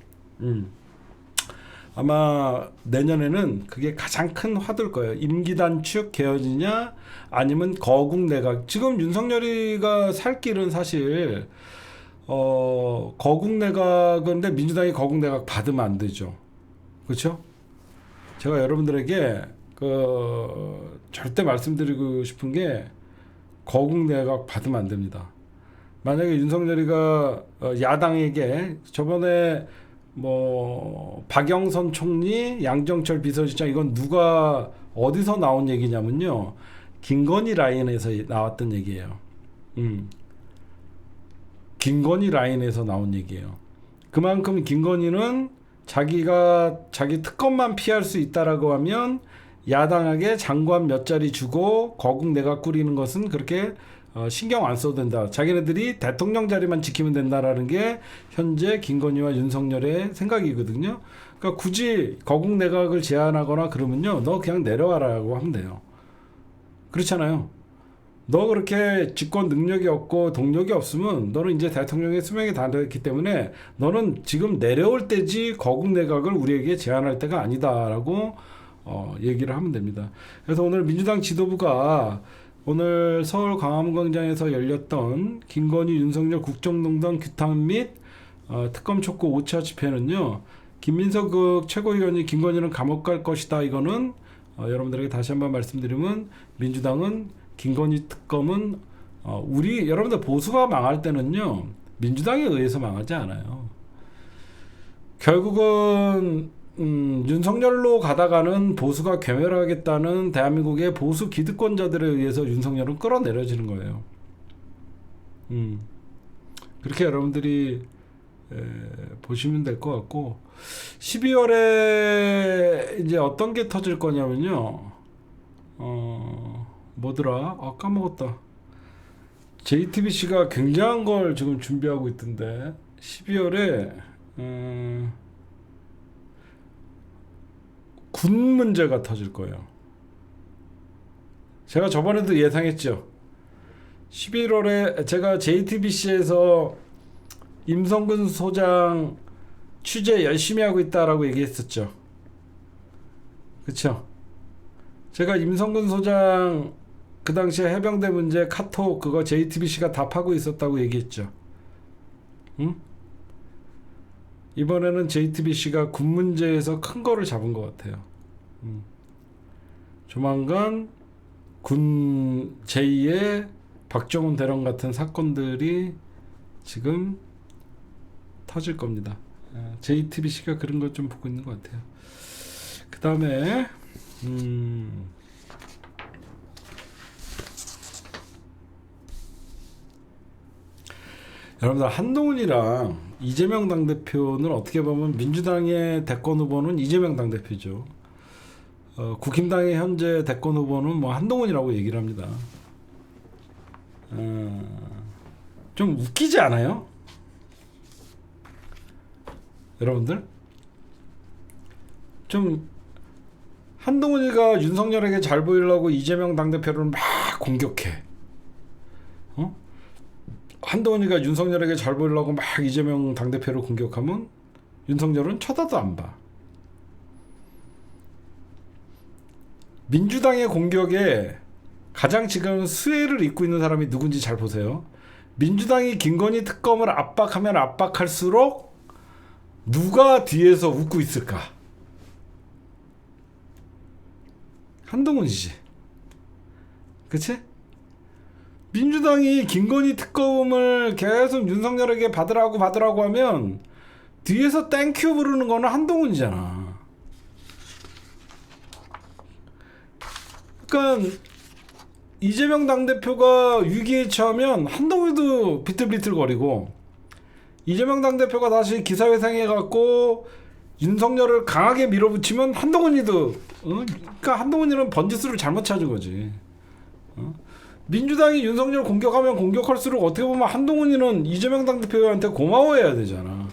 아마 내년에는 그게 가장 큰 화두일 거예요. 임기 단축, 개헌이냐, 아니면 거국 내각. 지금 윤석열이가 살 길은 사실 거국 내각인데 민주당이 거국 내각 받으면 안 되죠. 그렇죠? 제가 여러분들에게 절대 말씀드리고 싶은 게, 거국 내각 받으면 안 됩니다. 만약에 윤석열이가 야당에게 저번에 박영선 총리, 양정철 비서실장, 이건 누가 어디서 나온 얘기냐면요, 김건희 라인에서 나왔던 얘기예요. 김건희 라인에서 나온 얘기예요. 그만큼 김건희는 자기 특검만 피할 수 있다라고 하면 야당에게 장관 몇 자리 주고 거국 내각 꾸리는 것은 그렇게 신경 안 써도 된다. 자기네들이 대통령 자리만 지키면 된다라는 게 현재 김건희와 윤석열의 생각이거든요. 그러니까 굳이 거국 내각을 제안하거나 그러면요, 너 그냥 내려와라고 하면 돼요. 그렇잖아요. 너 그렇게 집권 능력이 없고 동력이 없으면 너는 이제 대통령의 수명이 다 됐기 때문에 너는 지금 내려올 때지 거국 내각을 우리에게 제안할 때가 아니다라고 얘기를 하면 됩니다. 그래서 오늘 민주당 지도부가 오늘 서울 광화문광장에서 열렸던 김건희 윤석열 국정농단 규탄 및 특검 촉구 5차 집회는요, 김민석 그 최고위원이 김건희는 감옥 갈 것이다. 이거는 여러분들에게 다시 한번 말씀드리면, 민주당은 김건희 특검은 우리 여러분들 보수가 망할 때는요, 민주당에 의해서 망하지 않아요. 결국은 윤석열로 가다가는 보수가 괴멸하겠다는 대한민국의 보수 기득권자들에 의해서 윤석열은 끌어내려지는 거예요. 그렇게 여러분들이 보시면 될 것 같고, 12월에 이제 어떤 게 터질 거냐면요, 뭐더라? 까먹었다. JTBC가 굉장한 걸 지금 준비하고 있던데, 12월에 군 문제가 터질 거예요. 제가 저번에도 예상했죠. 11월에 제가 JTBC에서 임성근 소장 취재 열심히 하고 있다라고 얘기했었죠. 그쵸? 제가 임성근 소장 그 당시에 해병대 문제 카톡 그거 JTBC가 답하고 있었다고 얘기했죠. 응? 이번에는 JTBC가 군 문제에서 큰 거를 잡은 것 같아요. 조만간 군 제2의 박정훈 대령 같은 사건들이 지금 터질 겁니다. JTBC가 그런 것 좀 보고 있는 것 같아요. 그 다음에 여러분들, 한동훈이랑 이재명 당대표는 어떻게 보면 민주당의 대권 후보는 이재명 당대표죠. 국힘당의 현재 대권 후보는 뭐 한동훈이라고 얘기를 합니다. 좀 웃기지 않아요? 여러분들? 좀 한동훈이가 윤석열에게 잘 보이려고 이재명 당대표를 막 공격해. 한동훈이가 윤석열에게 잘 보이려고 막 이재명 당대표를 공격하면 윤석열은 쳐다도 안 봐. 민주당의 공격에 가장 지금 수혜를 입고 있는 사람이 누군지 잘 보세요. 민주당이 김건희 특검을 압박하면 압박할수록 누가 뒤에서 웃고 있을까? 한동훈이지. 그치? 민주당이 김건희 특검을 계속 윤석열에게 받으라고 하면 뒤에서 땡큐 부르는 거는 한동훈이잖아. 그러니까 이재명 당대표가 위기에 처하면 한동훈도 비틀비틀거리고, 이재명 당대표가 다시 기사회생해 갖고 윤석열을 강하게 밀어붙이면 한동훈이도 그러니까 한동훈이는 번지수를 잘못 찾은 거지. 민주당이 윤석열 공격하면 공격할수록 어떻게 보면 한동훈이는 이재명 당대표한테 고마워해야 되잖아.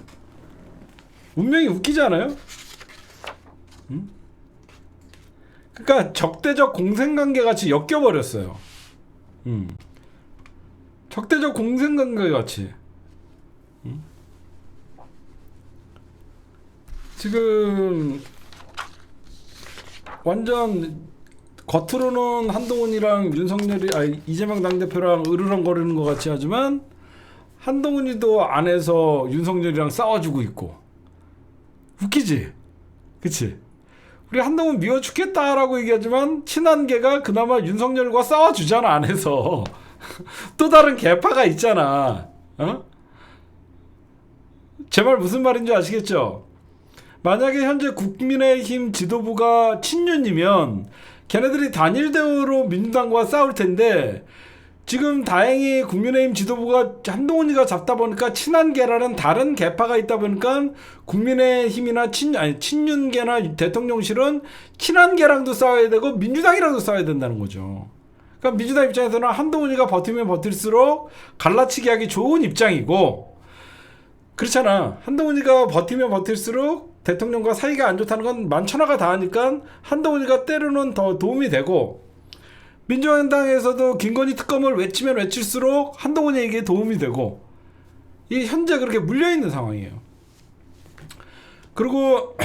운명이 웃기지 않아요? 그러니까 적대적 공생관계 같이 엮여버렸어요. 적대적 공생관계 같이. 지금 완전 겉으로는 한동훈이랑 이재명 당대표랑 으르렁거리는 것 같이 하지만 한동훈이도 안에서 윤석열이랑 싸워주고 있고. 웃기지? 그치? 우리 한동훈 미워 죽겠다라고 얘기하지만 친한 개가 그나마 윤석열과 싸워주잖아, 안에서. 또 다른 개파가 있잖아. 제 말 무슨 말인지 아시겠죠? 만약에 현재 국민의힘 지도부가 친윤이면 걔네들이 단일 대우로 민주당과 싸울 텐데, 지금 다행히 국민의힘 지도부가 한동훈이가 잡다 보니까 친한 개라는 다른 개파가 있다 보니까 국민의힘이나 친윤계나 대통령실은 친한 개랑도 싸워야 되고 민주당이랑도 싸워야 된다는 거죠. 그러니까 민주당 입장에서는 한동훈이가 버티면 버틸수록 갈라치기 하기 좋은 입장이고, 그렇잖아. 한동훈이가 버티면 버틸수록 대통령과 사이가 안 좋다는 건 만천하가 다하니까 한동훈이가 때로는 더 도움이 되고, 민주당에서도 김건희 특검을 외치면 외칠수록 한동훈에게 도움이 되고, 이 현재 그렇게 물려있는 상황이에요. 그리고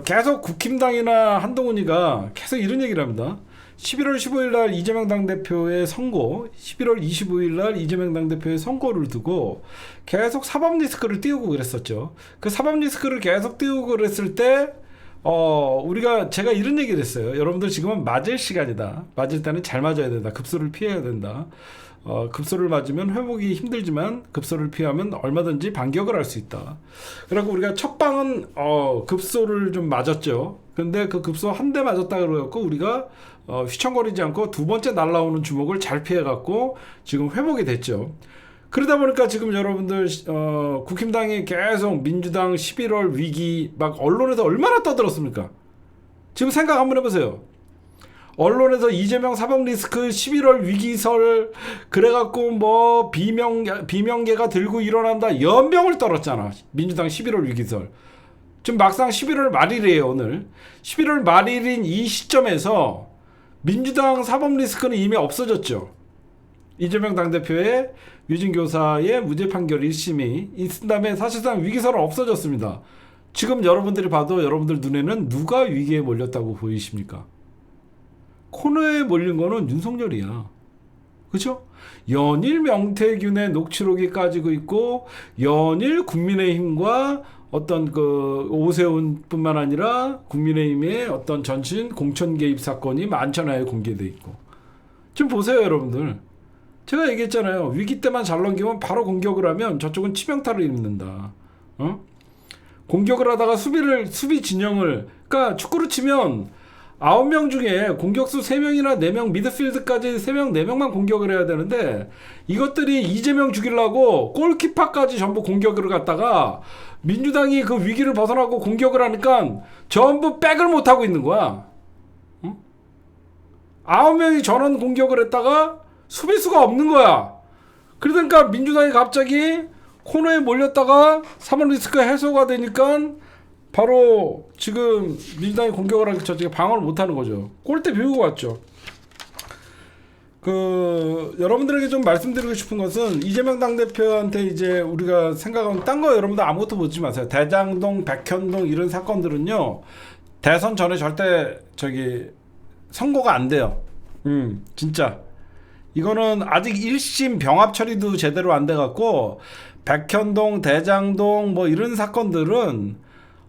계속 국힘당이나 한동훈이가 계속 이런 얘기를 합니다. 11월 15일 날 이재명 당대표의 선고, 11월 25일 날 이재명 당대표의 선고를 두고 계속 사법 리스크를 띄우고 그랬었죠. 그 사법 리스크를 계속 띄우고 그랬을 때 제가 이런 얘기를 했어요. 여러분들 지금은 맞을 시간이다. 맞을 때는 잘 맞아야 된다. 급소를 피해야 된다. 급소를 맞으면 회복이 힘들지만 급소를 피하면 얼마든지 반격을 할 수 있다. 그리고 우리가 첫 방은 급소를 좀 맞았죠. 근데 그 급소 한 대 맞았다 그래갖고 우리가 휘청거리지 않고 두 번째 날라오는 주먹을 잘 피해갖고 지금 회복이 됐죠. 그러다 보니까 지금 여러분들 국힘당이 계속 민주당 11월 위기 막 언론에서 얼마나 떠들었습니까? 지금 생각 한번 해보세요. 언론에서 이재명 사법 리스크 11월 위기설 그래갖고 뭐 비명계가 들고 일어난다 연병을 떨었잖아. 민주당 11월 위기설. 지금 막상 11월 말일이에요. 오늘 11월 말일인 이 시점에서 민주당 사법 리스크는 이미 없어졌죠. 이재명 당대표의 유진교사의 무죄 판결 1심이 있은 다음에 사실상 위기설은 없어졌습니다. 지금 여러분들이 봐도 여러분들 눈에는 누가 위기에 몰렸다고 보이십니까? 코너에 몰린 거는 윤석열이야. 그렇죠? 연일 명태균의 녹취록이 까지고 있고 연일 국민의힘과 어떤 그 오세훈뿐만 아니라 국민의힘의 어떤 전신 공천 개입 사건이 많잖아요. 공개돼 있고. 지금 보세요, 여러분들. 제가 얘기했잖아요. 위기 때만 잘 넘기면 바로 공격을 하면 저쪽은 치명타를 입는다. 공격을 하다가 수비 진영을, 그러니까 축구로 치면 9명 중에 공격수 3명이나 4명, 미드필드까지 3명, 4명만 공격을 해야 되는데 이것들이 이재명 죽이려고 골키퍼까지 전부 공격을 갔다가 민주당이 그 위기를 벗어나고 공격을 하니까 전부 백을 못하고 있는 거야. 9명이 전원 공격을 했다가 수비수가 없는 거야. 그러니까 민주당이 갑자기 코너에 몰렸다가 사법 리스크 해소가 되니까 바로 지금 민주당이 공격을 하기 전에 방어를 못하는 거죠. 골대 비우고 왔죠. 여러분들에게 좀 말씀드리고 싶은 것은 이재명 당대표한테 이제 우리가 생각하면 딴 거 여러분들 아무것도 보지 마세요. 대장동, 백현동 이런 사건들은요. 대선 전에 절대 선고가 안 돼요. 진짜. 이거는 아직 1심 병합 처리도 제대로 안 돼갖고 백현동, 대장동 뭐 이런 사건들은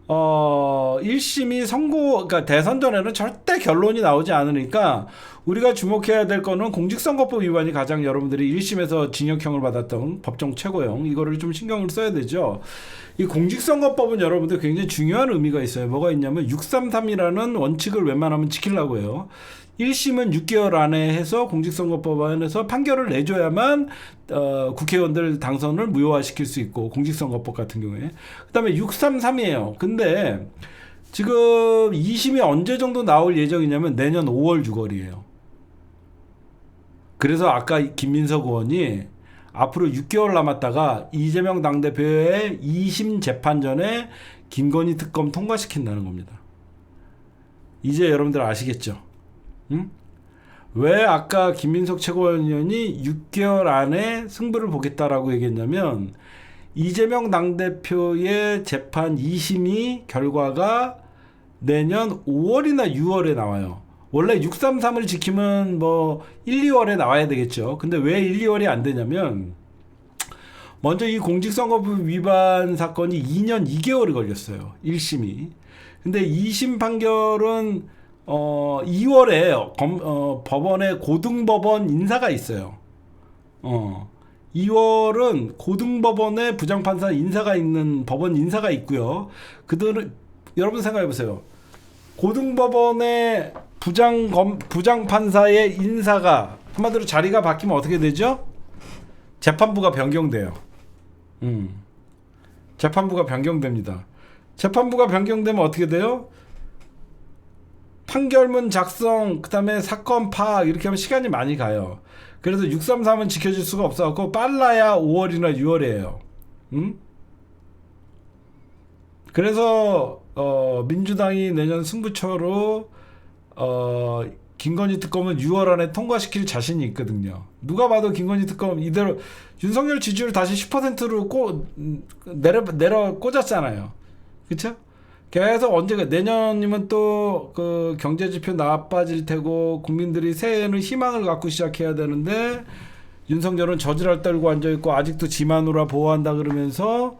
1심이 그러니까 대선 전에는 절대 결론이 나오지 않으니까 우리가 주목해야 될 거는 공직선거법 위반이 가장 여러분들이 1심에서 징역형을 받았던 법정 최고형 이거를 좀 신경을 써야 되죠. 이 공직선거법은 여러분들 굉장히 중요한 의미가 있어요. 뭐가 있냐면 633이라는 원칙을 웬만하면 지키려고 해요. 1심은 6개월 안에 해서 공직선거법 안에서 판결을 내줘야만 국회의원들 당선을 무효화시킬 수 있고 공직선거법 같은 경우에 그 다음에 633이에요. 근데 지금 2심이 언제 정도 나올 예정이냐면 내년 5월 6월이에요. 그래서 아까 김민석 의원이 앞으로 6개월 남았다가 이재명 당대표의 2심 재판 전에 김건희 특검 통과시킨다는 겁니다. 이제 여러분들 아시겠죠? 왜 아까 김민석 최고위원이 6개월 안에 승부를 보겠다라고 얘기했냐면 이재명 당대표의 재판 2심이 결과가 내년 5월이나 6월에 나와요. 원래 633을 지키면 뭐 1, 2월에 나와야 되겠죠. 근데 왜 1, 2월이 안 되냐면 먼저 이 공직선거법 위반 사건이 2년 2개월이 걸렸어요. 1심이. 근데 2심 판결은 2월에 법원에 고등법원 인사가 있어요. 2월은 고등법원에 부장판사 인사가 있는 법원 인사가 있고요. 그들은 여러분 생각해 보세요. 고등법원의 부장판사의 인사가 한마디로 자리가 바뀌면 어떻게 되죠? 재판부가 변경돼요. 재판부가 변경됩니다. 재판부가 변경되면 어떻게 돼요? 판결문 작성, 그 다음에 사건 파악 이렇게 하면 시간이 많이 가요. 그래서 633은 지켜질 수가 없어갖고 빨라야 5월이나 6월이에요. 그래서 민주당이 내년 승부처로 김건희 특검은 6월 안에 통과시킬 자신이 있거든요. 누가 봐도 김건희 특검 이대로 윤석열 지지율 다시 10%로 내려 꽂았잖아요. 그쵸? 계속 언제가 내년이면 또 그 경제 지표 나빠질 테고 국민들이 새해에는 희망을 갖고 시작해야 되는데 윤석열은 저지랄 떨고 앉아 있고 아직도 지마누라 보호한다 그러면서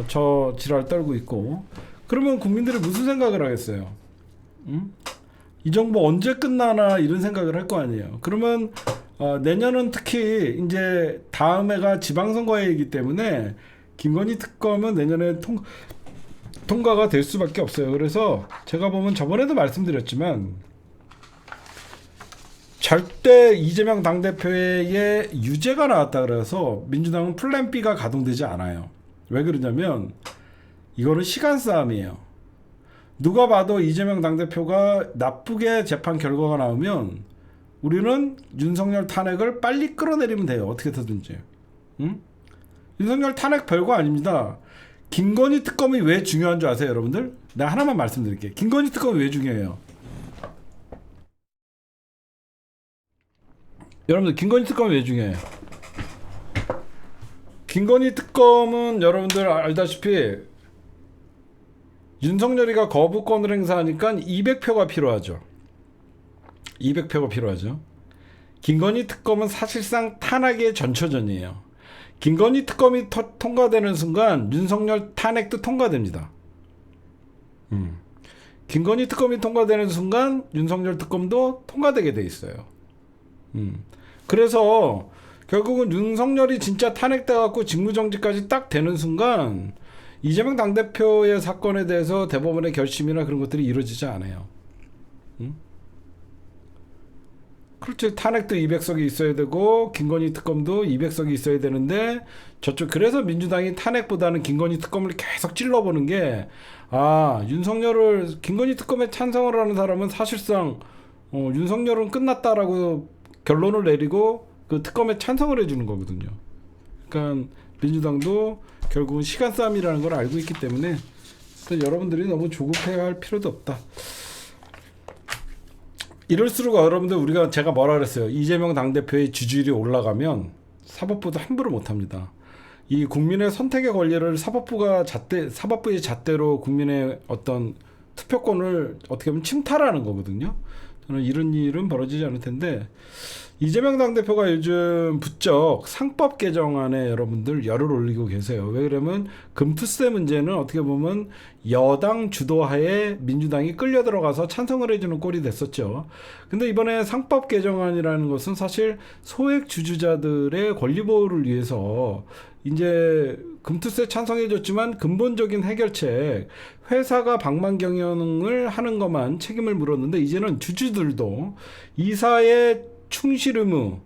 저 지랄 떨고 있고 그러면 국민들이 무슨 생각을 하겠어요? 응? 이 정부 언제 끝나나 이런 생각을 할 거 아니에요. 그러면 내년은 특히 이제 다음 해가 지방선거해이기 때문에 김건희 특검은 내년에 통과가 될 수밖에 없어요. 그래서 제가 보면 저번에도 말씀드렸지만 절대 이재명 당대표의 유죄가 나왔다 그래서 민주당은 플랜 B가 가동되지 않아요. 왜 그러냐면 이거는 시간 싸움이에요. 누가 봐도 이재명 당대표가 나쁘게 재판 결과가 나오면 우리는 윤석열 탄핵을 빨리 끌어내리면 돼요. 어떻게 해서든지. 응? 윤석열 탄핵 별거 아닙니다. 김건희 특검이 왜 중요한 줄 아세요, 여러분들? 내가 하나만 말씀드릴게요. 김건희 특검이 왜 중요해요? 여러분들 김건희 특검이 왜 중요해요? 김건희 특검은 여러분들 알다시피 윤석열이가 거부권을 행사하니까 200표가 필요하죠. 200표가 필요하죠. 김건희 특검은 사실상 탄핵의 전초전이에요. 김건희 특검이 통과되는 순간 윤석열 탄핵도 통과됩니다. 김건희 특검이 통과되는 순간 윤석열 특검도 통과되게 돼 있어요. 그래서 결국은 윤석열이 진짜 탄핵돼 갖고 직무정지까지 딱 되는 순간 이재명 당대표의 사건에 대해서 대법원의 결심이나 그런 것들이 이루어지지 않아요. 그렇죠. 탄핵도 200석이 있어야 되고 김건희 특검도 200석이 있어야 되는데 저쪽 그래서 민주당이 탄핵보다는 김건희 특검을 계속 찔러보는 게 윤석열을 김건희 특검에 찬성을 하는 사람은 사실상 윤석열은 끝났다라고 결론을 내리고 그 특검에 찬성을 해주는 거거든요. 그러니까 민주당도 결국은 시간 싸움이라는 걸 알고 있기 때문에 여러분들이 너무 조급해할 필요도 없다. 이럴수록 여러분들 제가 뭐라 그랬어요. 이재명 당대표의 지지율이 올라가면 사법부도 함부로 못합니다. 이 국민의 선택의 권리를 사법부의 잣대로 국민의 어떤 투표권을 어떻게 보면 침탈하는 거거든요. 저는 이런 일은 벌어지지 않을 텐데 이재명 당대표가 요즘 부쩍 상법 개정안에 여러분들 열을 올리고 계세요. 왜 그러면 금투세 문제는 어떻게 보면 여당 주도하에 민주당이 끌려 들어가서 찬성을 해주는 꼴이 됐었죠. 근데 이번에 상법 개정안이라는 것은 사실 소액 주주자들의 권리 보호를 위해서 이제 금투세 찬성해줬지만 근본적인 해결책 회사가 방만 경영을 하는 것만 책임을 물었는데 이제는 주주들도 이사의 충실 의무,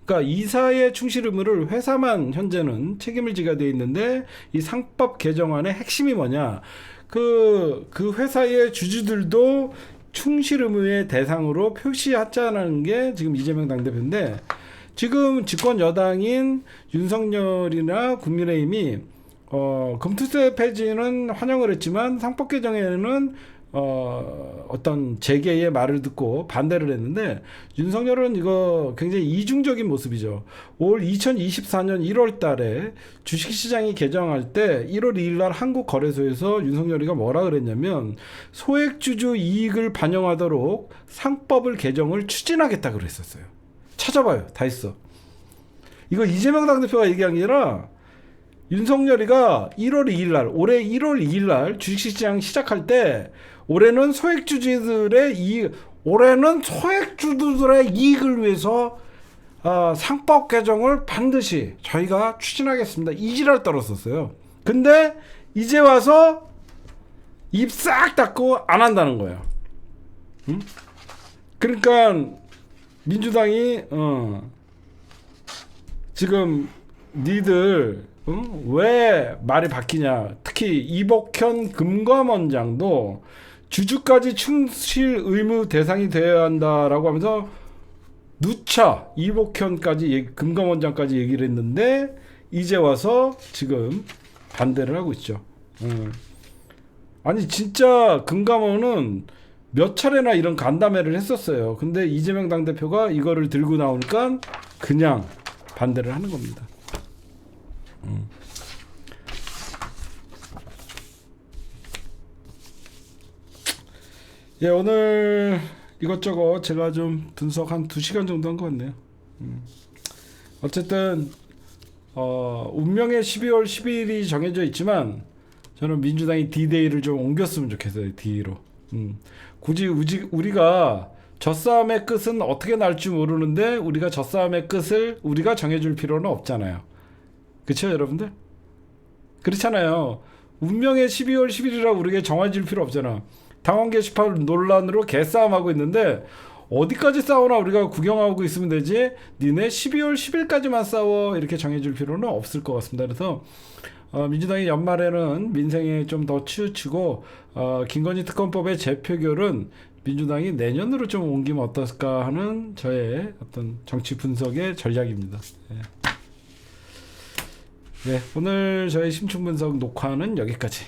그러니까 이사의 충실 의무를 회사만 현재는 책임을 지게 돼 있는데 이 상법 개정안의 핵심이 뭐냐? 그 회사의 주주들도 충실 의무의 대상으로 표시하자는 게 지금 이재명 당대표인데 지금 집권 여당인 윤석열이나 국민의힘이 금투세 폐지는 환영을 했지만 상법 개정에는 어떤 재계의 말을 듣고 반대를 했는데 윤석열은 이거 굉장히 이중적인 모습이죠. 올 2024년 1월 달에 주식시장이 개정할 때 1월 2일 날 한국거래소에서 윤석열이가 뭐라 그랬냐면 소액주주 이익을 반영하도록 상법을 개정을 추진하겠다 그랬었어요. 찾아봐요. 다 있어. 이거 이재명 당대표가 얘기한 게 아니라 윤석열이가 1월 2일 날 올해 1월 2일 날 주식시장 시작할 때 올해는 소액주주들의 이익을 위해서 상법 개정을 반드시 저희가 추진하겠습니다. 이 지랄 떨었었어요. 근데 이제 와서 입 싹 닫고 안 한다는 거예요. 응? 그러니까 민주당이 지금 니들 왜 말이 바뀌냐. 특히 이복현 금감원장도 주주까지 충실 의무 대상이 되어야 한다라고 하면서 누차 이복현까지 금감원장까지 얘기를 했는데 이제 와서 지금 반대를 하고 있죠. 아니 진짜 금감원은 몇 차례나 이런 간담회를 했었어요. 근데 이재명 당대표가 이거를 들고 나오니까 그냥 반대를 하는 겁니다. 예, 오늘 이것저것 제가 좀 분석 한 2시간 정도 한 것 같네요. 어쨌든 운명의 12월 10일이 정해져 있지만 저는 민주당이 D-Day를 좀 옮겼으면 좋겠어요. D로. 굳이 우리가 저 싸움의 끝은 어떻게 날지 모르는데 우리가 저 싸움의 끝을 우리가 정해줄 필요는 없잖아요. 그렇죠, 여러분들? 그렇잖아요. 운명의 12월 10일이라고 우리가 정해줄 필요 없잖아. 당원 게시판 논란으로 개싸움하고 있는데 어디까지 싸우나 우리가 구경하고 있으면 되지 니네 12월 10일까지만 싸워 이렇게 정해줄 필요는 없을 것 같습니다. 그래서 민주당이 연말에는 민생에 좀 더 치우치고 김건희 특검법의 재표결은 민주당이 내년으로 좀 옮기면 어떨까 하는 저의 어떤 정치 분석의 전략입니다. 예. 네, 오늘 저희 심층 분석 녹화는 여기까지.